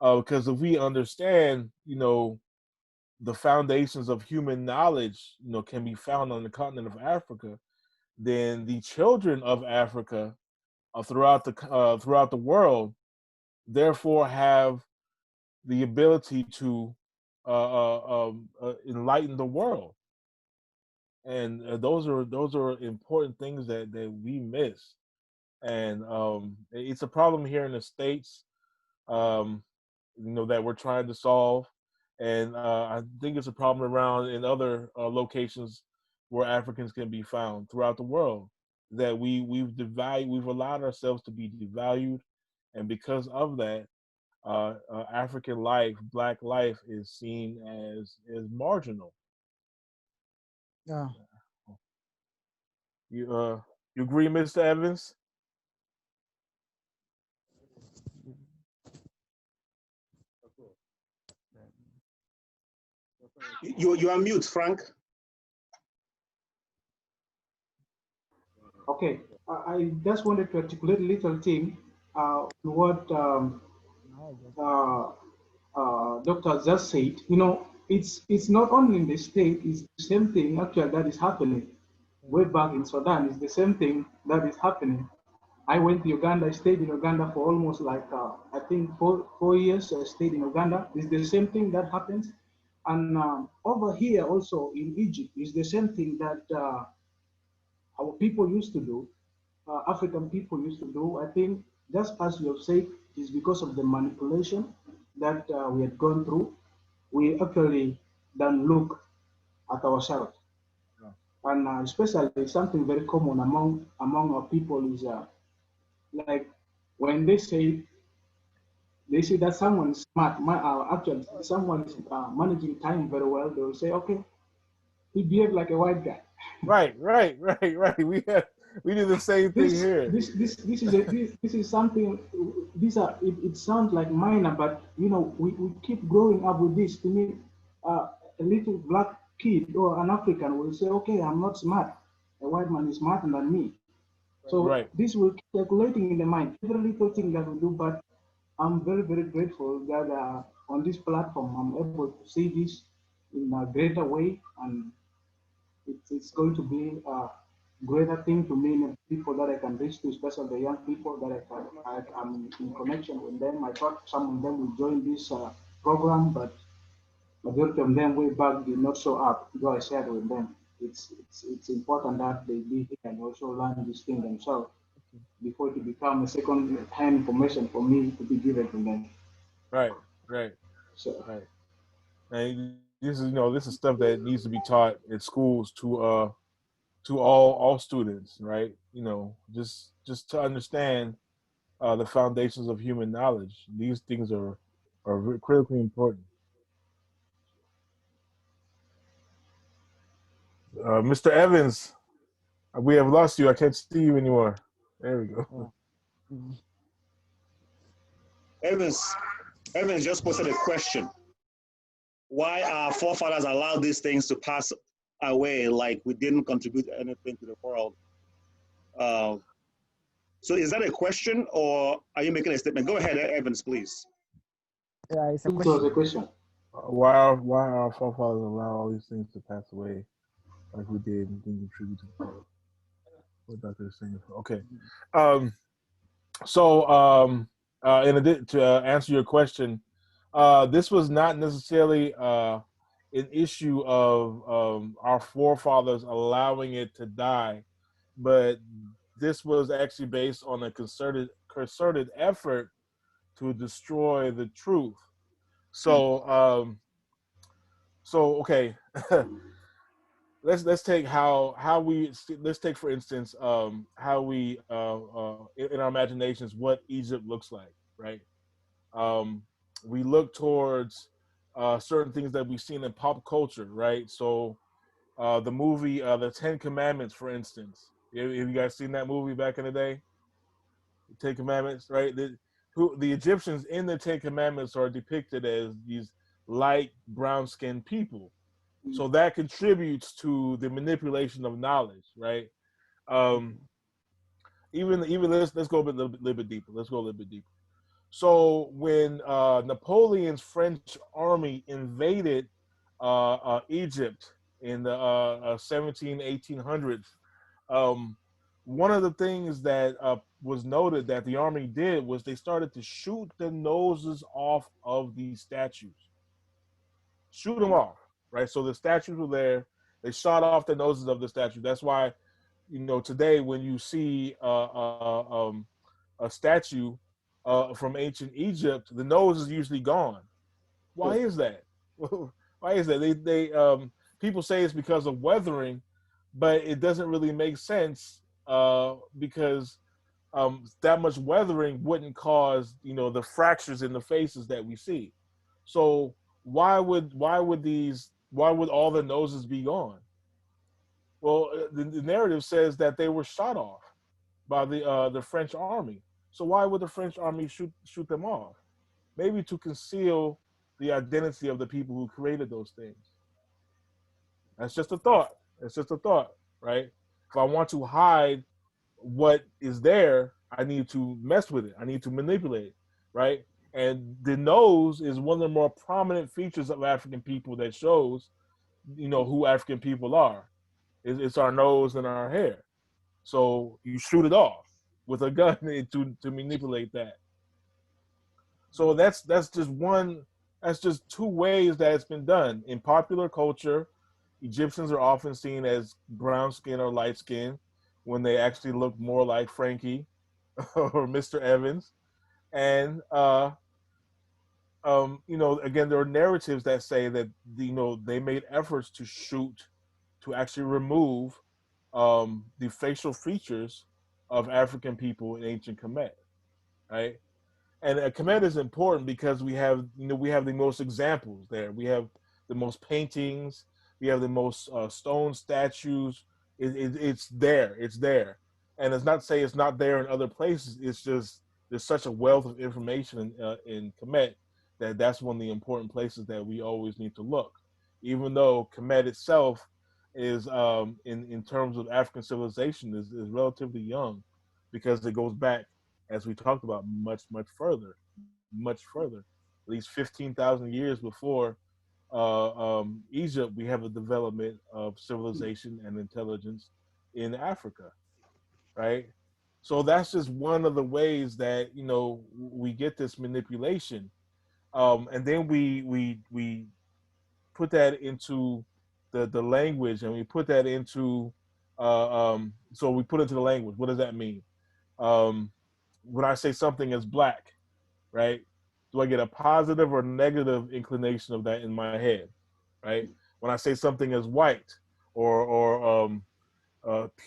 because if we understand the foundations of human knowledge can be found on the continent of Africa, then the children of Africa throughout the world therefore have the ability to enlighten the world. And those are important things that we miss. And it's a problem here in the states, um, that we're trying to solve. And I think it's a problem around in other locations where Africans can be found throughout the world. That we've allowed ourselves to be devalued, and because of that, African life, Black life, is seen as marginal. Yeah. You agree, Mr. Evans? You are mute, Frank. Okay, I just wanted to articulate a little thing what Now I get it. uh, Doctor just said. It's not only in the state; it's the same thing actually that is happening. Way back in Sudan, it's the same thing that is happening. I went to Uganda. I stayed in Uganda for almost like I think four years. I stayed in Uganda. It's the same thing that happens, and over here also in Egypt, it's the same thing that our people used to do, African people used to do. I think just as you have said, it is because of the manipulation that we had gone through. We actually don't look at ourselves, and especially something very common among our people is like when they say that someone is smart, actually someone is managing time very well. They will say, okay, he behaved like a white guy. Right. We do the same thing this here. this is something. These are it sounds like minor, but we keep growing up with this. To me, a little black kid or an African will say, okay, I'm not smart, a white man is smarter than me. So Right. this will keep circulating in the mind, every little thing that we do. But I'm very, very grateful that on this platform I'm able to see this in a greater way, and it's going to be a greater thing to many people that I can reach to, especially the young people that I'm in connection with them. I thought some of them will join this program, but majority of them way back did not show up. Though I shared with them. It's important that they be here and also learn this thing themselves before it become a second hand information for me to be given to them. Right, right, So right. And this is stuff that needs to be taught in schools to all students, right? Just to understand the foundations of human knowledge. These things are critically important. Mr. Evans, we have lost you. I can't see you anymore. There we go. Oh, mm, Evans, Evans just posted a question. Why our forefathers allowed these things to pass away like we didn't contribute anything to the world? Uh, so is that a question or are you making a statement? Go ahead, Evans, please. yeah, it's a it was a question. question. Why our forefathers allow all these things to pass away like we did and didn't contribute to the world? What Dr. is saying. Okay. Um, so, in addition to answer your question, this was not necessarily an issue of our forefathers allowing it to die, but this was actually based on a concerted effort to destroy the truth. So, okay, let's take how we let's take for instance how we in our imaginations what Egypt looks like, right? um we look towards certain things that we've seen in pop culture, right? So the movie the Ten Commandments, for instance. Have you guys seen that movie back in the day? The Ten Commandments, right? The Egyptians in the Ten Commandments are depicted as these light brown skinned people. So that contributes to the manipulation of knowledge, right? Um, even let's go a little bit deeper. Let's go a little bit deeper. So when Napoleon's French army invaded Egypt in the 17 1800s, um, one of the things that was noted that the army did was they started to shoot the noses off of these statues, shoot them off, right? So the statues were there. They shot off the noses of the statue. That's why, today when you see a statue from ancient Egypt, the nose is usually gone. Why Sure. is that? Why is that? They people say it's because of weathering, but it doesn't really make sense because that much weathering wouldn't cause the fractures in the faces that we see. So why would all the noses be gone? Well, the narrative says that they were shot off by the French army. So why would the French army shoot them off? Maybe to conceal the identity of the people who created those things. That's just a thought. It's just a thought, right? If I want to hide what is there, I need to mess with it. I need to manipulate it, right? And the nose is one of the more prominent features of African people that shows, who African people are. It's our nose and our hair. So you shoot it off with a gun to manipulate that. So that's just one. That's just two ways that it's been done in popular culture. Egyptians are often seen as brown skin or light skin when they actually look more like Frankie or Mr. Evans. And again, there are narratives that say that they made efforts to actually remove the facial features of African people in ancient Kemet, right? And Kemet is important because we have the most examples there. We have the most paintings. We have the most stone statues. It's there. It's there, and it's not to say it's not there in other places. It's just there's such a wealth of information in Kemet that's one of the important places that we always need to look. Even though Kemet itself is in terms of African civilization is relatively young, because it goes back, as we talked about, much further, at least 15,000 years before Egypt. We have a development of civilization and intelligence in Africa, right? So that's just one of the ways that we get this manipulation, and then we put that into the language, and we put that into so we put it into the language. What does that mean? When I say something is black, right? Do I get a positive or negative inclination of that in my head, right? When I say something is white or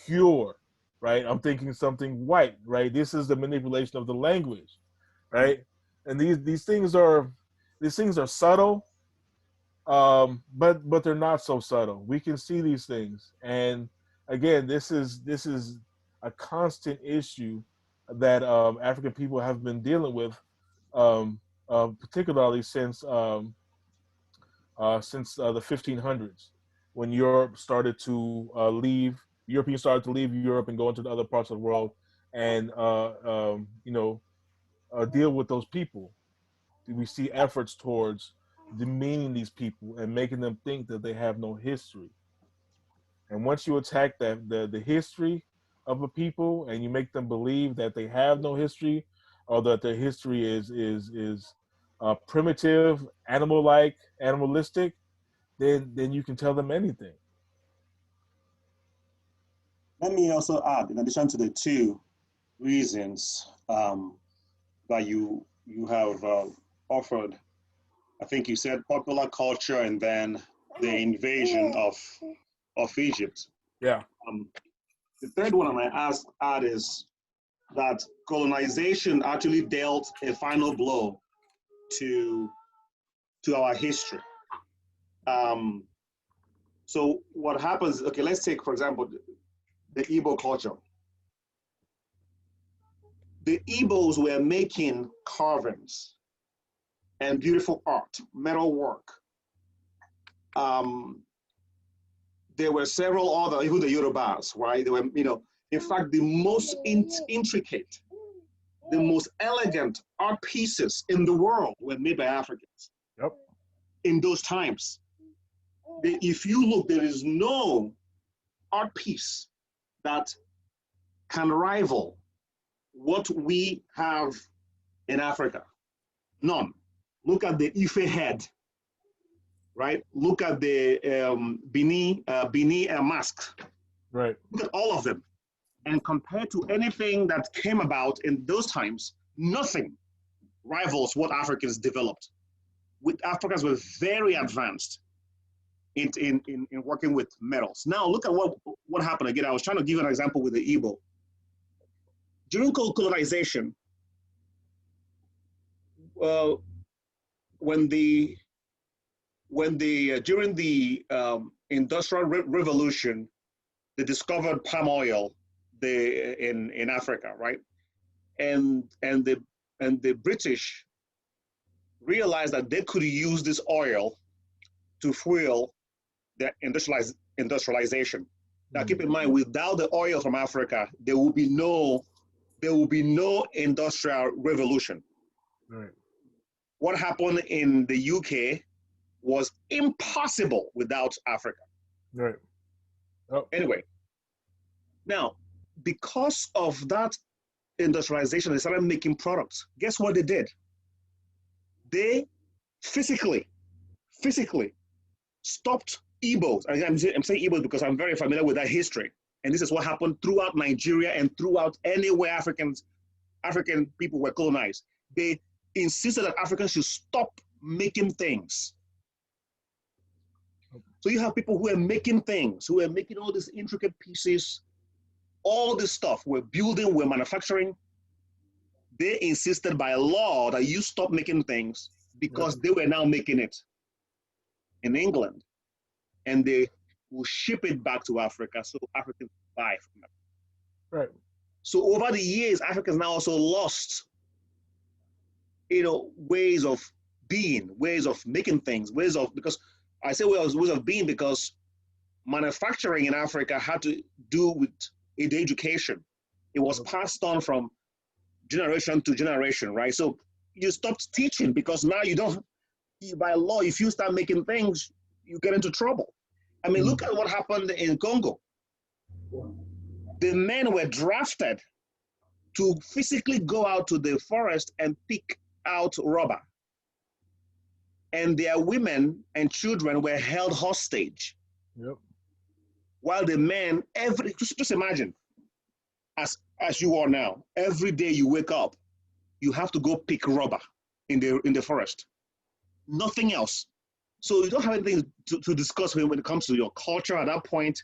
pure, right? I'm thinking something white, right? This is the manipulation of the language, right? And these things are subtle, but they're not so subtle. We can see these things, and again, this is a constant issue that African people have been dealing with, particularly since the 1500s, when Europe started to leave. Europeans started to leave Europe and go into the other parts of the world, and deal with those people. We see efforts towards demeaning these people and making them think that they have no history. And once you attack the history of a people and you make them believe that they have no history, or that their history is primitive, animal-like, animalistic, then you can tell them anything. Let me also add, in addition to the two reasons that you have offered, I think you said popular culture and then the invasion of Egypt. Yeah. The third one I might add is that colonization actually dealt a final blow to our history. So what happens? Okay, let's take for example the Igbo culture. The Igbos were making carvings and beautiful art, metal work. There were several other, even the Yorubas, right? They were, in fact, the most intricate, the most elegant art pieces in the world were made by Africans. Yep. In those times. If you look, there is no art piece that can rival what we have in Africa. None. Look at the Ife head, right? Look at the Bini mask. Right. Look at all of them. And compared to anything that came about in those times, nothing rivals what Africans developed. Africans were very advanced in working with metals. Now look at what happened again. I was trying to give an example with the Igbo. During colonization, during the Industrial Revolution, they discovered palm oil in Africa, right? And the British realized that they could use this oil to fuel their industrialization. Now, keep in mind, without the oil from Africa, there will be no industrial revolution. Right. What happened in the UK was impossible without Africa. Right. Oh. Anyway, now, because of that industrialization, they started making products. Guess what they did? They physically stopped Igbos. I'm saying Igbos because I'm very familiar with that history. And this is what happened throughout Nigeria and throughout anywhere African people were colonized. They insisted that Africans should stop making things. So you have people who are making things, who are making all these intricate pieces, all this stuff. We're building, we're manufacturing. They insisted by law that you stop making things because they were now making it in England. And they will ship it back to Africa so Africans buy from them. Right. So over the years, Africans now also lost, ways of being, ways of making things, because I say ways of being because manufacturing in Africa had to do with the education. It was passed on from generation to generation, right? So you stopped teaching because now by law, if you start making things, you get into trouble. I mean, look at what happened in Congo. The men were drafted to physically go out to the forest and pick out rubber. and their women and children were held hostage. Yep. While the men, just imagine, as you are now, every day you wake up, you have to go pick rubber in the forest. Nothing else. So you don't have anything to discuss when it comes to your culture at that point,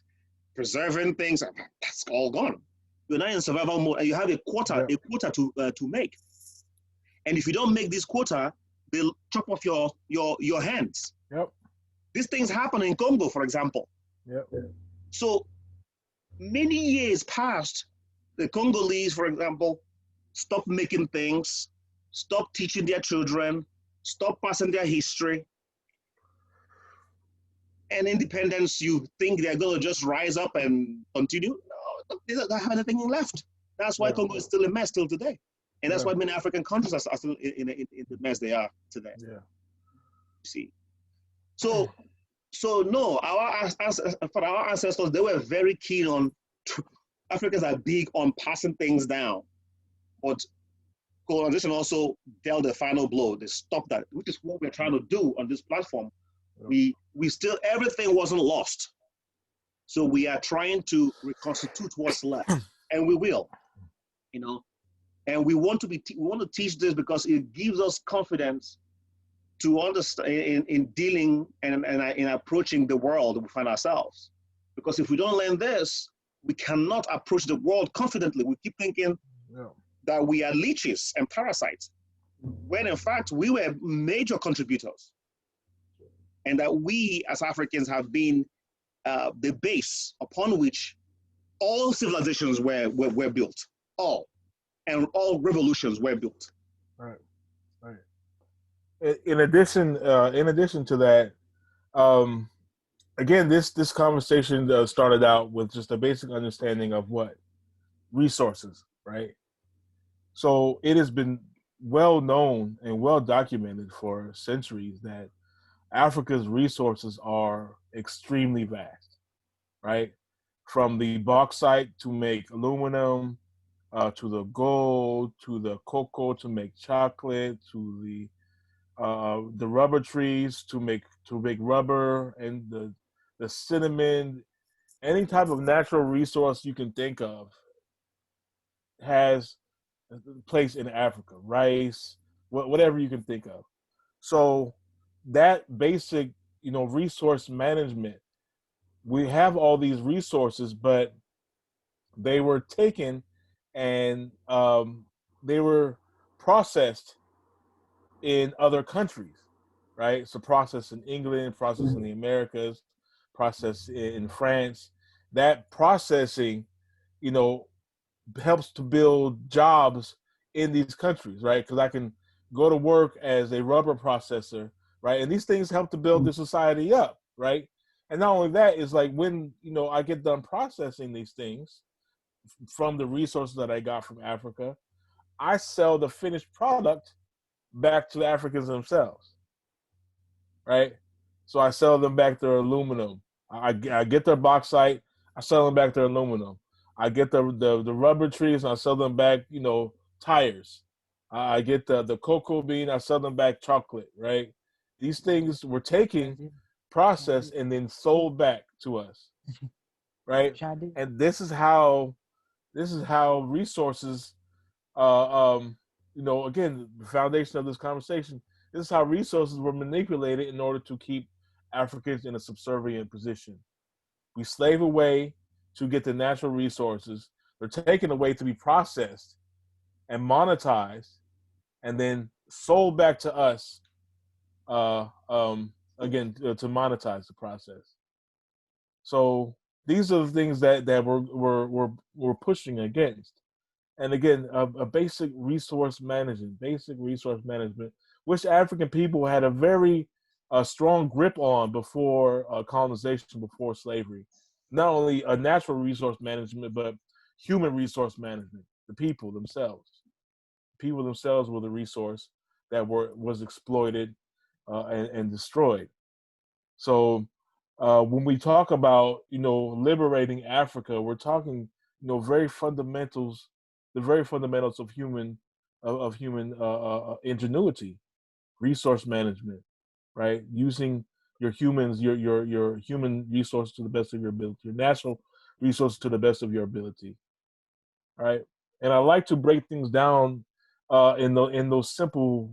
preserving things. That's all gone. You're not in survival mode, and you have Yep. a quota to make. And if you don't make this quota, they'll chop off your hands. Yep. These things happen in Congo, for example. Yep. So many years passed. The Congolese, for example, stopped making things, stopped teaching their children, stopped passing their history. And independence, you think they're going to just rise up and continue? No, they don't have anything left. That's why Yeah. Congo is still a mess till today. And that's Yeah. why many African countries are still in the mess they are today. Yeah. You see. So no, for our ancestors, they were very keen on, Africans are big on passing things down. But colonization also dealt the final blow. They stopped that, which is what we're trying to do on this platform. We still, everything wasn't lost. So we are trying to reconstitute what's left, and we will, you know. And we want to teach this because it gives us confidence to understand in dealing and in approaching the world we find ourselves. Because if we don't learn this, we cannot approach the world confidently. We keep thinking that we are leeches and parasites, when in fact we were major contributors, and that we as Africans have been the base upon which all civilizations were built, and all revolutions were built. Right. Right. In addition to that, again, this conversation started out with just a basic understanding of what resources, right? So it has been well known and well documented for centuries that Africa's resources are extremely vast, right? From the bauxite to make aluminum, to the gold, to the cocoa to make chocolate, to the rubber trees to make rubber, and the cinnamon, any type of natural resource you can think of has a place in Africa. Rice, whatever you can think of. So that basic, resource management. We have all these resources, but they were taken and they were processed in other countries, right? So processed in England, processed in the Americas, processed in France. That processing, you know, helps to build jobs in these countries, right? Because I can go to work as a rubber processor, right? And these things help to build the society up, right? And not only that, is like when I get done processing these things from the resources that I got from Africa, I sell the finished product back to the Africans themselves, right? So I sell them back their aluminum. I get their bauxite, I sell them back their aluminum. I get the rubber trees, and I sell them back, tires. I get the cocoa bean, I sell them back chocolate, right? These things were taken, processed, and then sold back to us, right? And this is how resources again, the foundation of this conversation, this is how resources were manipulated in order to keep Africans in a subservient position. We slave away to get the natural resources. They're taken away to be processed and monetized, and then sold back to us again to monetize the process. So these are the things that we're pushing against. And again, a basic resource management, which African people had a very strong grip on before colonization, before slavery. Not only a natural resource management, but human resource management. The people themselves. People themselves were the resource that was exploited and destroyed. So when we talk about liberating Africa, we're talking very fundamentals, the very fundamentals of human ingenuity, resource management, right? Using your human resources to the best of your ability, your natural resources to the best of your ability, right? And I like to break things down in those simple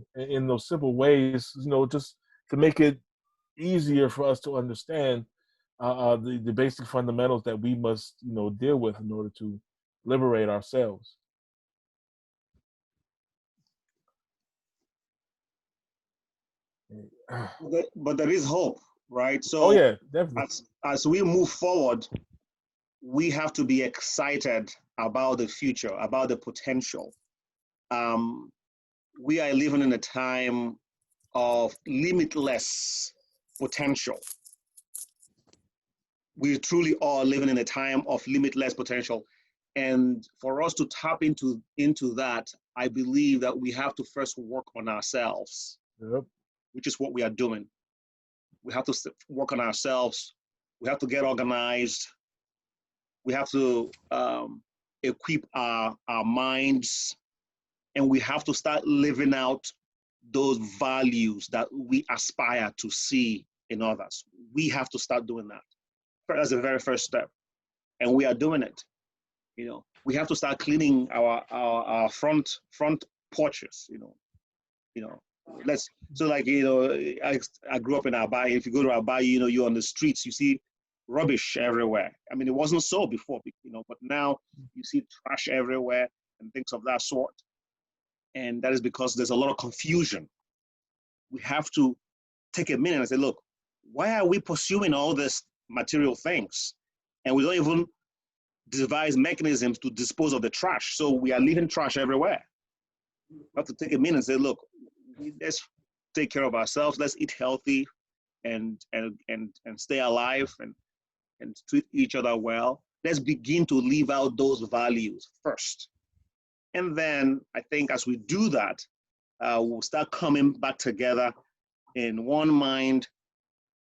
ways, just to make it easier for us to understand the basic fundamentals that we must deal with in order to liberate ourselves. But there is hope, right? Oh So yeah, definitely. as we move forward, we have to be excited about the future, about the potential. Um, we are living in a time of limitless potential. We truly are living in a time of limitless potential. And for us to tap into that, I believe that we have to first work on ourselves, Yep. which is what we are doing. We have to work on ourselves. We have to get organized. We have to equip our minds, and we have to start living out those values that we aspire to see in others. We have to start doing that. That's the very first step, and we are doing it. We have to start cleaning our front porches. You know, let's so like I grew up in Abai. If you go to Abai, you're on the streets, you see rubbish everywhere. I mean, it wasn't so before, but now you see trash everywhere and things of that sort. And that is because there's a lot of confusion. We have to take a minute and say, look, why are we pursuing all these material things? And we don't even devise mechanisms to dispose of the trash. So we are leaving trash everywhere. We have to take a minute and say, look, let's take care of ourselves. Let's eat healthy and stay alive and treat each other well. Let's begin to live out those values first. And then I think as we do that, we'll start coming back together in one mind.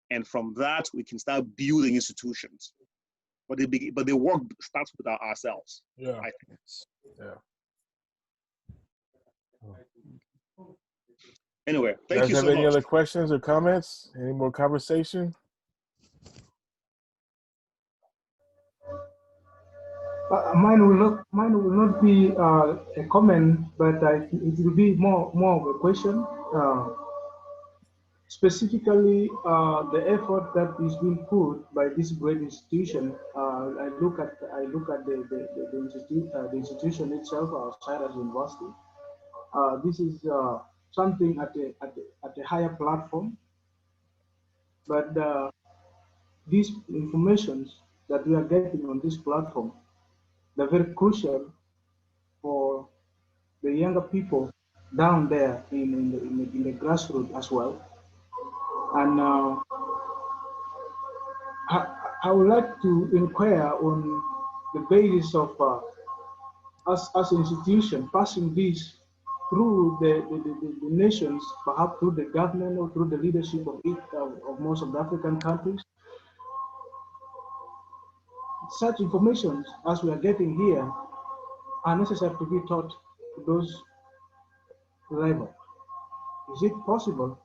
And from that, we can start building institutions. But the work starts with ourselves. Yeah. I think. Yeah. Anyway, You thank guys you have so any much. other questions or comments? Any more conversation? Mine will not be a comment, but it will be more of a question. Specifically, the effort that is being put by this great institution. I look at the institution itself, outside as university. This is something at a higher platform, but these informations that we are getting on this platform, they're very crucial for the younger people down there in the grassroots as well. And I would like to inquire on the basis of us as an institution passing this through the nations, perhaps through the government or through the leadership of most of the African countries. Such information as we are getting here are necessary to be taught to those level. Is it possible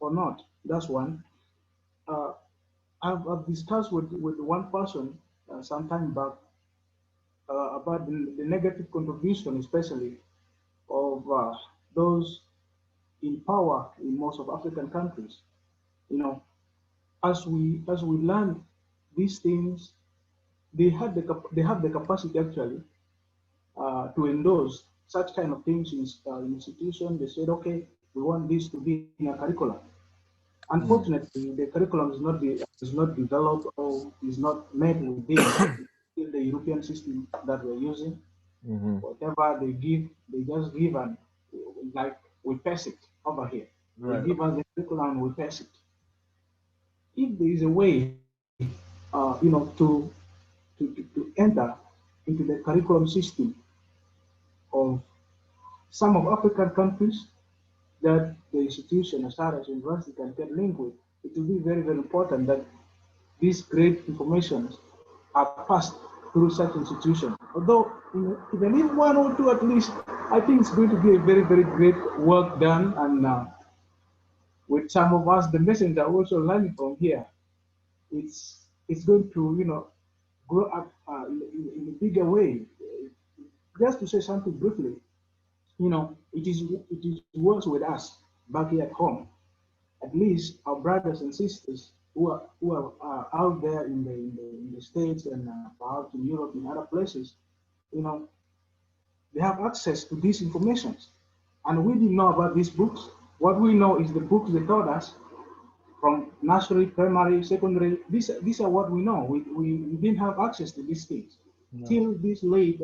or not? That's one. Uh, I've discussed with one person some time back about the negative contribution, especially of those in power in most of African countries. You know, as we learn these things, they have the capacity actually to endorse such kind of things in institutions. They said, okay, we want this to be in a curriculum. Unfortunately, the curriculum is not developed or is not made within the European system that we're using. Mm-hmm. Whatever they give, they just give and like we pass it over here. They Right. give us the curriculum and we pass it. If there is a way, to enter into the curriculum system of some of African countries that the institution as far as university can get linked with, it will be very, very important that these great informations are passed through such institutions. Although, even if one or two at least, I think it's going to be a very, very great work done, and with some of us, the message that also learning from here, it's going to grow up in a bigger way. Just to say something briefly, it is worse with us back here at home. At least our brothers and sisters who are out there in the states and perhaps in Europe and other places, you know, they have access to these informations, and we didn't know about these books. What we know is the books they taught us from nursery, primary, secondary. These are what we know. We didn't have access to these things Yeah. till this late,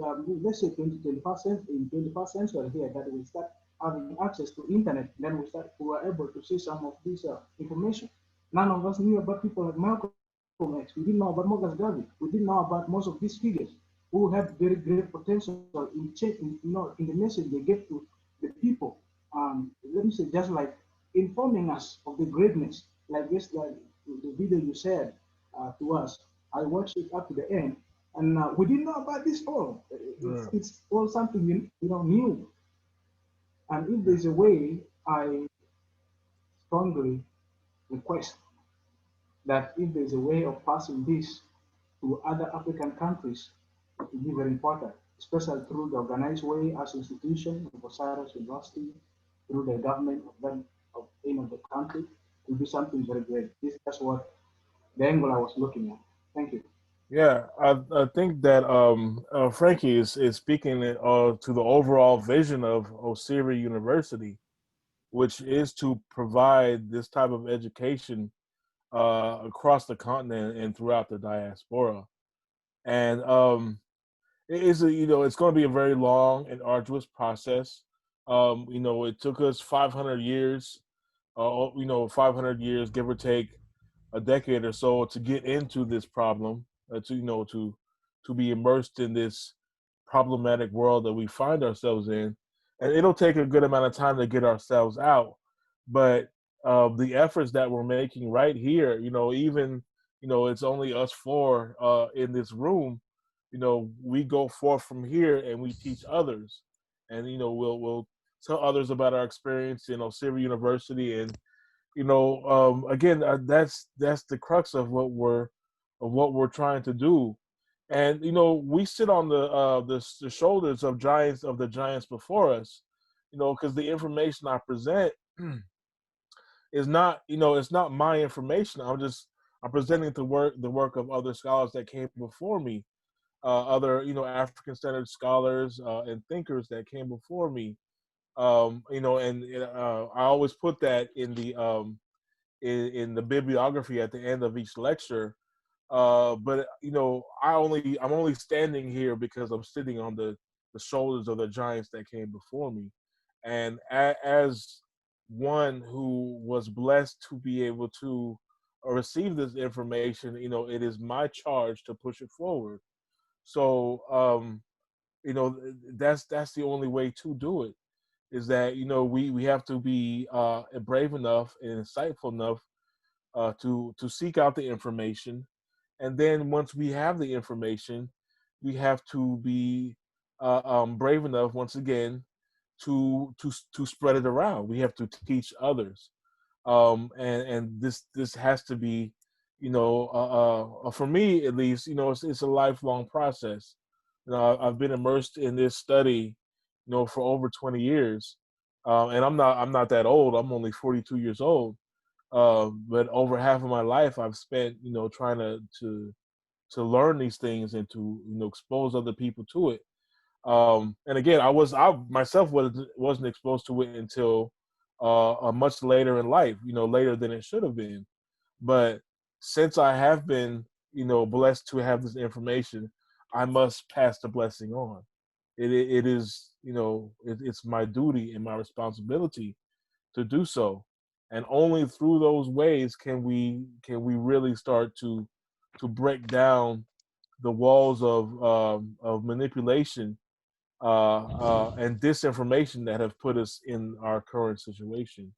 let's say 20, 21st century, in 21st century here, that we start having access to internet. Then we were able to see some of this information. None of us knew about people like Malcolm X. We didn't know about Morgan Garvey. We didn't know about most of these figures who had very great potential in the message they gave to the people. Let me say, just like informing us of the greatness, like this, like the video you shared to us. I watched it up to the end, and we didn't know about this all. Yeah. It's all something new. And if Yeah. there's a way, I strongly request that if there's a way of passing this to other African countries, it will be very important, especially through the organized way as institution of Osiris University, through the government of the country, it will be something very great. This is what the angle I was looking at. Thank you. Yeah, I think that Frankie is speaking to the overall vision of Osiri University, which is to provide this type of education across the continent and throughout the diaspora. And it is it's going to be a very long and arduous process. It took us 500 years, 500 years, give or take a decade or so, to get into this problem, to be immersed in this problematic world that we find ourselves in, and it'll take a good amount of time to get ourselves out. But the efforts that we're making right here, even it's only us four in this room. We go forth from here and we teach others, and we'll tell others about our experience in Osiri University. And again, that's the crux of what we're trying to do. And we sit on the shoulders of the giants before us, because the information I present is not, it's not my information. I'm presenting the work of other scholars that came before me, other African standard scholars and thinkers that came before me. And I always put that in the bibliography at the end of each lecture. But I'm only standing here because I'm sitting on the shoulders of the giants that came before me, and as one who was blessed to be able to receive this information, it is my charge to push it forward. So that's the only way to do it, is that we have to be brave enough and insightful enough to seek out the information, and then once we have the information, we have to be brave enough once again to spread it around. We have to teach others, and this has to be, for me at least, it's a lifelong process. I've been immersed in this study, for over 20 years, and I'm not that old. I'm only 42 years old, but over half of my life I've spent, trying to learn these things and to expose other people to it. And again, I myself wasn't exposed to it until much later in life, later than it should have been. But since I have been, blessed to have this information, I must pass the blessing on. It is, it's my duty and my responsibility to do so, and only through those ways can we really start to break down the walls of manipulation and disinformation that have put us in our current situation.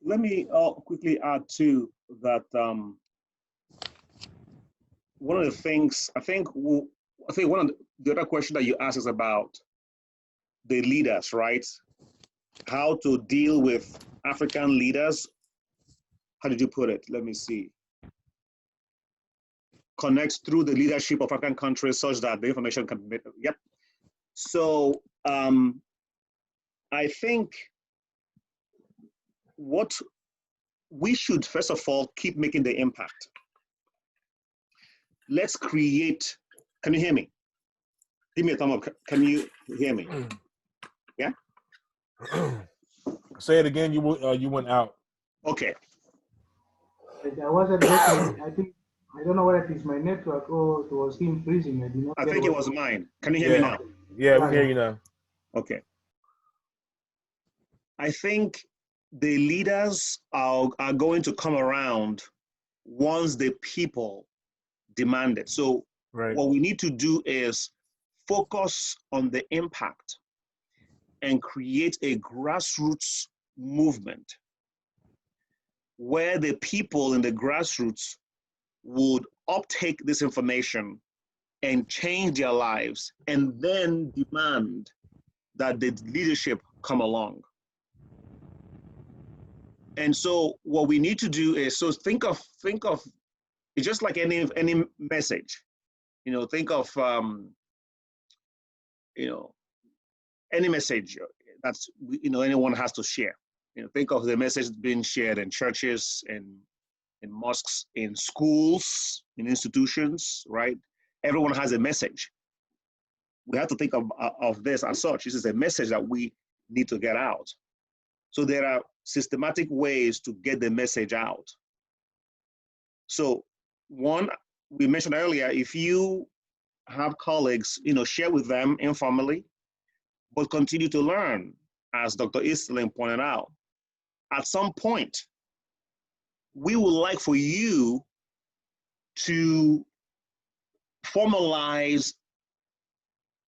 Let me quickly add to that. One of the things I think one of the other question that you asked is about the leaders, right? how to deal with African leaders. How did you put it? Let me see. Connects through the leadership of African countries such that the information can be, yep. So I think what we should, first of all, keep making the impact. Let's create, can you hear me? Give me a thumb up. Can you hear me? Yeah? Say it again. You went out. Okay. I wasn't getting. I think I don't know whether it is my network or it was him freezing. I did not I get think it what. was mine. Can you hear me Yeah, now? yeah, we Yeah, can hear yeah. you now. Okay. I think the leaders are going to come around once the people demand it. So Right. what we need to do is focus on the impact and create a grassroots movement where the people in the grassroots would uptake this information and change their lives and then demand that the leadership come along. And so what we need to do is, so think of it's just like any message, think of any message that's anyone has to share. Think of the message being shared in churches, in mosques, in schools, in institutions, right? Everyone has a message. We have to think of this as such. This is a message that we need to get out. So there are systematic ways to get the message out. So one, we mentioned earlier, if you have colleagues, share with them informally, but continue to learn, as Dr. Easterling pointed out. At some point, we would like for you to formalize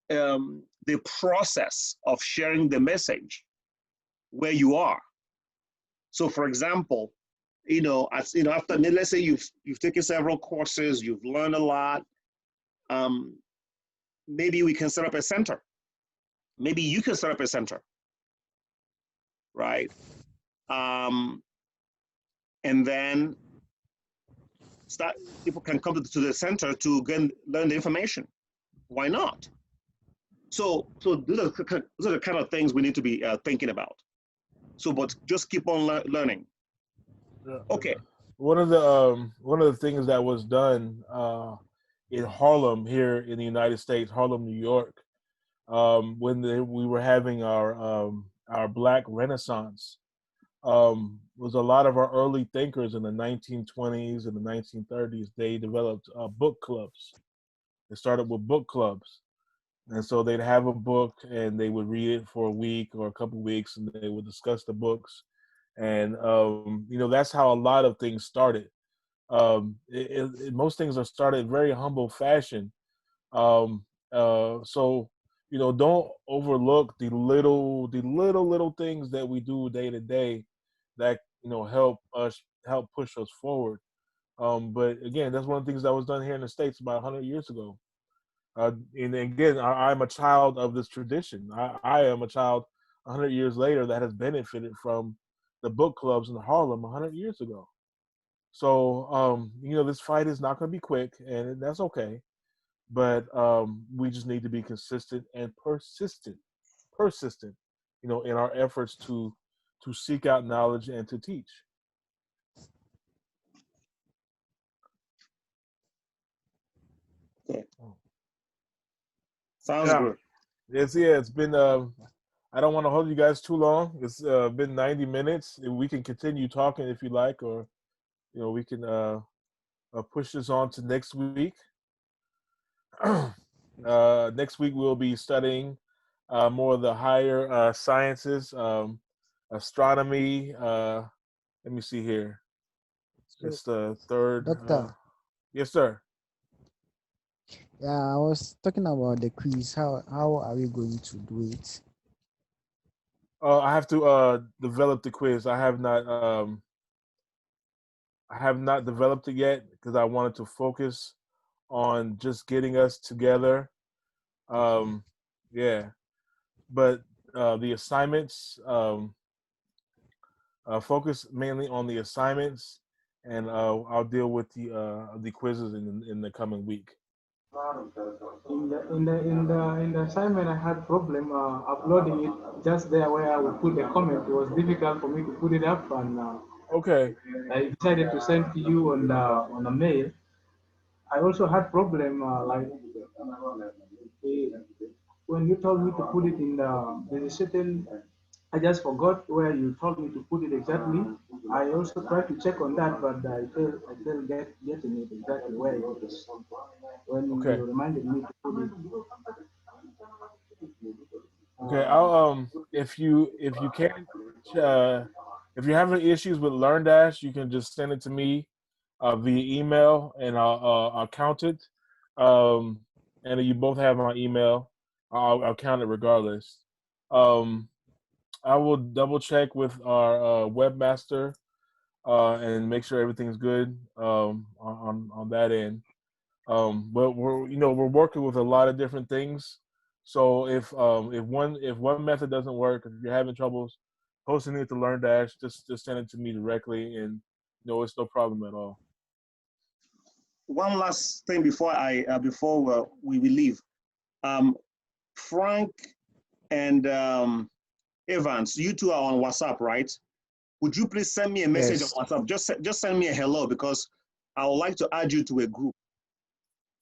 the process of sharing the message where you are. So, for example, after, let's say you've taken several courses, you've learned a lot. Maybe we can set up a center. Maybe you can set up a center, right? And then people can come to the center to learn the information. Why not? So those are the kind of things we need to be thinking about. So, but just keep on learning. Okay. One of the things that was done in Harlem here in the United States, Harlem, New York, when we were having our Black Renaissance, was a lot of our early thinkers in the 1920s and the 1930s. They developed book clubs. They started with book clubs. And so they'd have a book and they would read it for a week or a couple of weeks and they would discuss the books. And, that's how a lot of things started. Most things are started in very humble fashion. So, don't overlook the little things that we do day to day that, help push us forward. But again, that's one of the things that was done here in the States about 100 years ago. And again, I'm a child of this tradition. I am a child 100 years later that has benefited from the book clubs in Harlem 100 years ago. So, this fight is not going to be quick, and that's okay. But we just need to be consistent and persistent, in our efforts to seek out knowledge and to teach. Okay. Sounds Yeah. good. It's been. I don't want to hold you guys too long. It's been 90 minutes. We can continue talking if you like, or we can push this on to next week. Next week we'll be studying more of the higher sciences, astronomy. Let me see here. So, It's the third. doctor, Yes, sir. yeah, I was talking about the quiz. How are we going to do it? I have to develop the quiz. I have not developed it yet because I wanted to focus on just getting us together. Okay. Yeah, but the assignments. Focus mainly on the assignments, and I'll deal with the quizzes in the coming week. In the assignment, I had problem uploading it just there where I would put the comment. It was difficult for me to put it up, and Okay. I decided to send to you on a mail. I also had problem like when you told me to put it in there's a certain. I just forgot where you told me to put it exactly. I also tried to check on that, but I failed getting it exactly where it is. When Okay. you reminded me to put it. Okay. I'll if you can if you're having issues with LearnDash, you can just send it to me via email, and I'll count it. Um, and you both have my email. I'll count it regardless. Um, I will double check with our webmaster and make sure everything's good on that end. But we're working with a lot of different things. So if one method doesn't work, if you're having troubles posting it to LearnDash, just send it to me directly, and it's no problem at all. One last thing before we leave. Frank and Evans, you two are on WhatsApp, right? Would you please send me a message on Yes. WhatsApp? Just send me a hello, because I would like to add you to a group.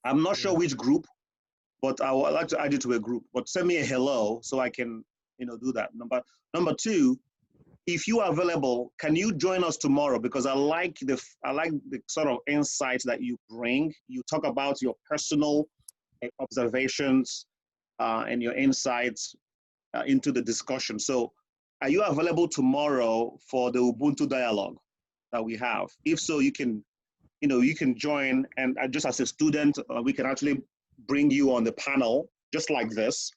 I'm not sure which group, but I would like to add you to a group. But send me a hello so I can, do that. Number two, if you are available, can you join us tomorrow? Because I like the sort of insights that you bring. You talk about your personal observations and your insights into the discussion. So, are you available tomorrow for the Ubuntu dialogue that we have? If so, you can join, and just as a student, we can actually bring you on the panel just like this,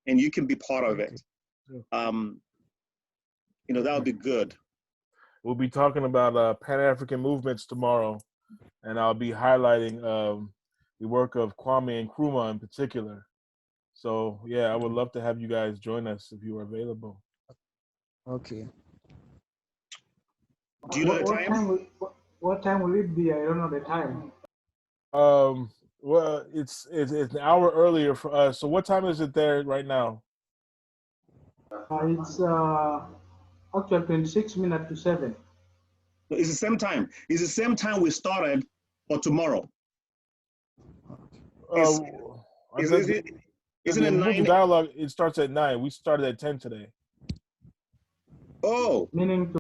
and you can be part of it. That would be good. We'll be talking about Pan-African movements tomorrow, and I'll be highlighting the work of Kwame Nkrumah in particular. So yeah, I would love to have you guys join us if you are available. Okay. Do you know the time? What time will it be? I don't know the time. Well, it's an hour earlier for us. So what time is it there right now? It's actually 26 minutes to 7. It's the same time. It's the same time we started for tomorrow. Uh, Isn't the it movie 9? dialogue, it starts at 9. We started at 10 today. Oh. Meaning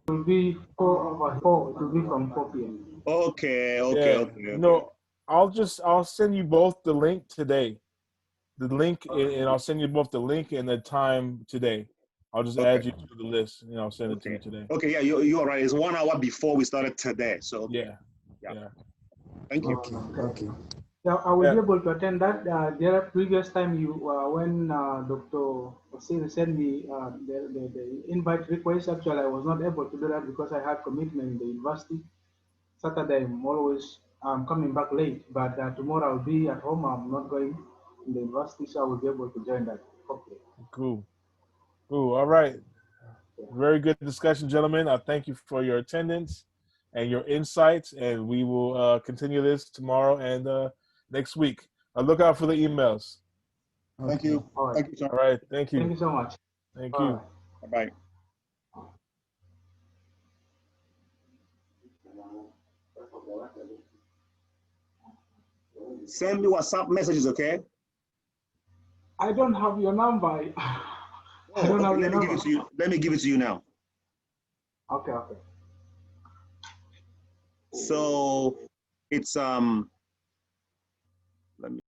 to be 4/4. It will be from 4 p.m. Okay. Yeah. I'll send you both the link today. The link, and I'll send you both the link and the time today. I'll just add you to the list, and I'll send it to you today. Okay. Yeah, you're right. It's 1 hour before we started today. So yeah. Thank you. Okay. Yeah, I will be able to attend that. The previous time when Dr. Osir sent me the invite request, actually I was not able to do that because I had commitment in the university. Saturday I'm coming back late, but tomorrow I'll be at home. I'm not going in the university, so I will be able to join that. Okay. Cool. All right. Very good discussion, gentlemen. I thank you for your attendance and your insights, and we will continue this tomorrow and next week. Look out for the emails. Thank you. All right. Thank you, sir. All right. Thank you. Thank you so much. Thank All you. right. Bye. Send me WhatsApp messages, okay? I don't have your number. I don't have your Let me number. give it to you. Let me give it to you now. Okay. So it's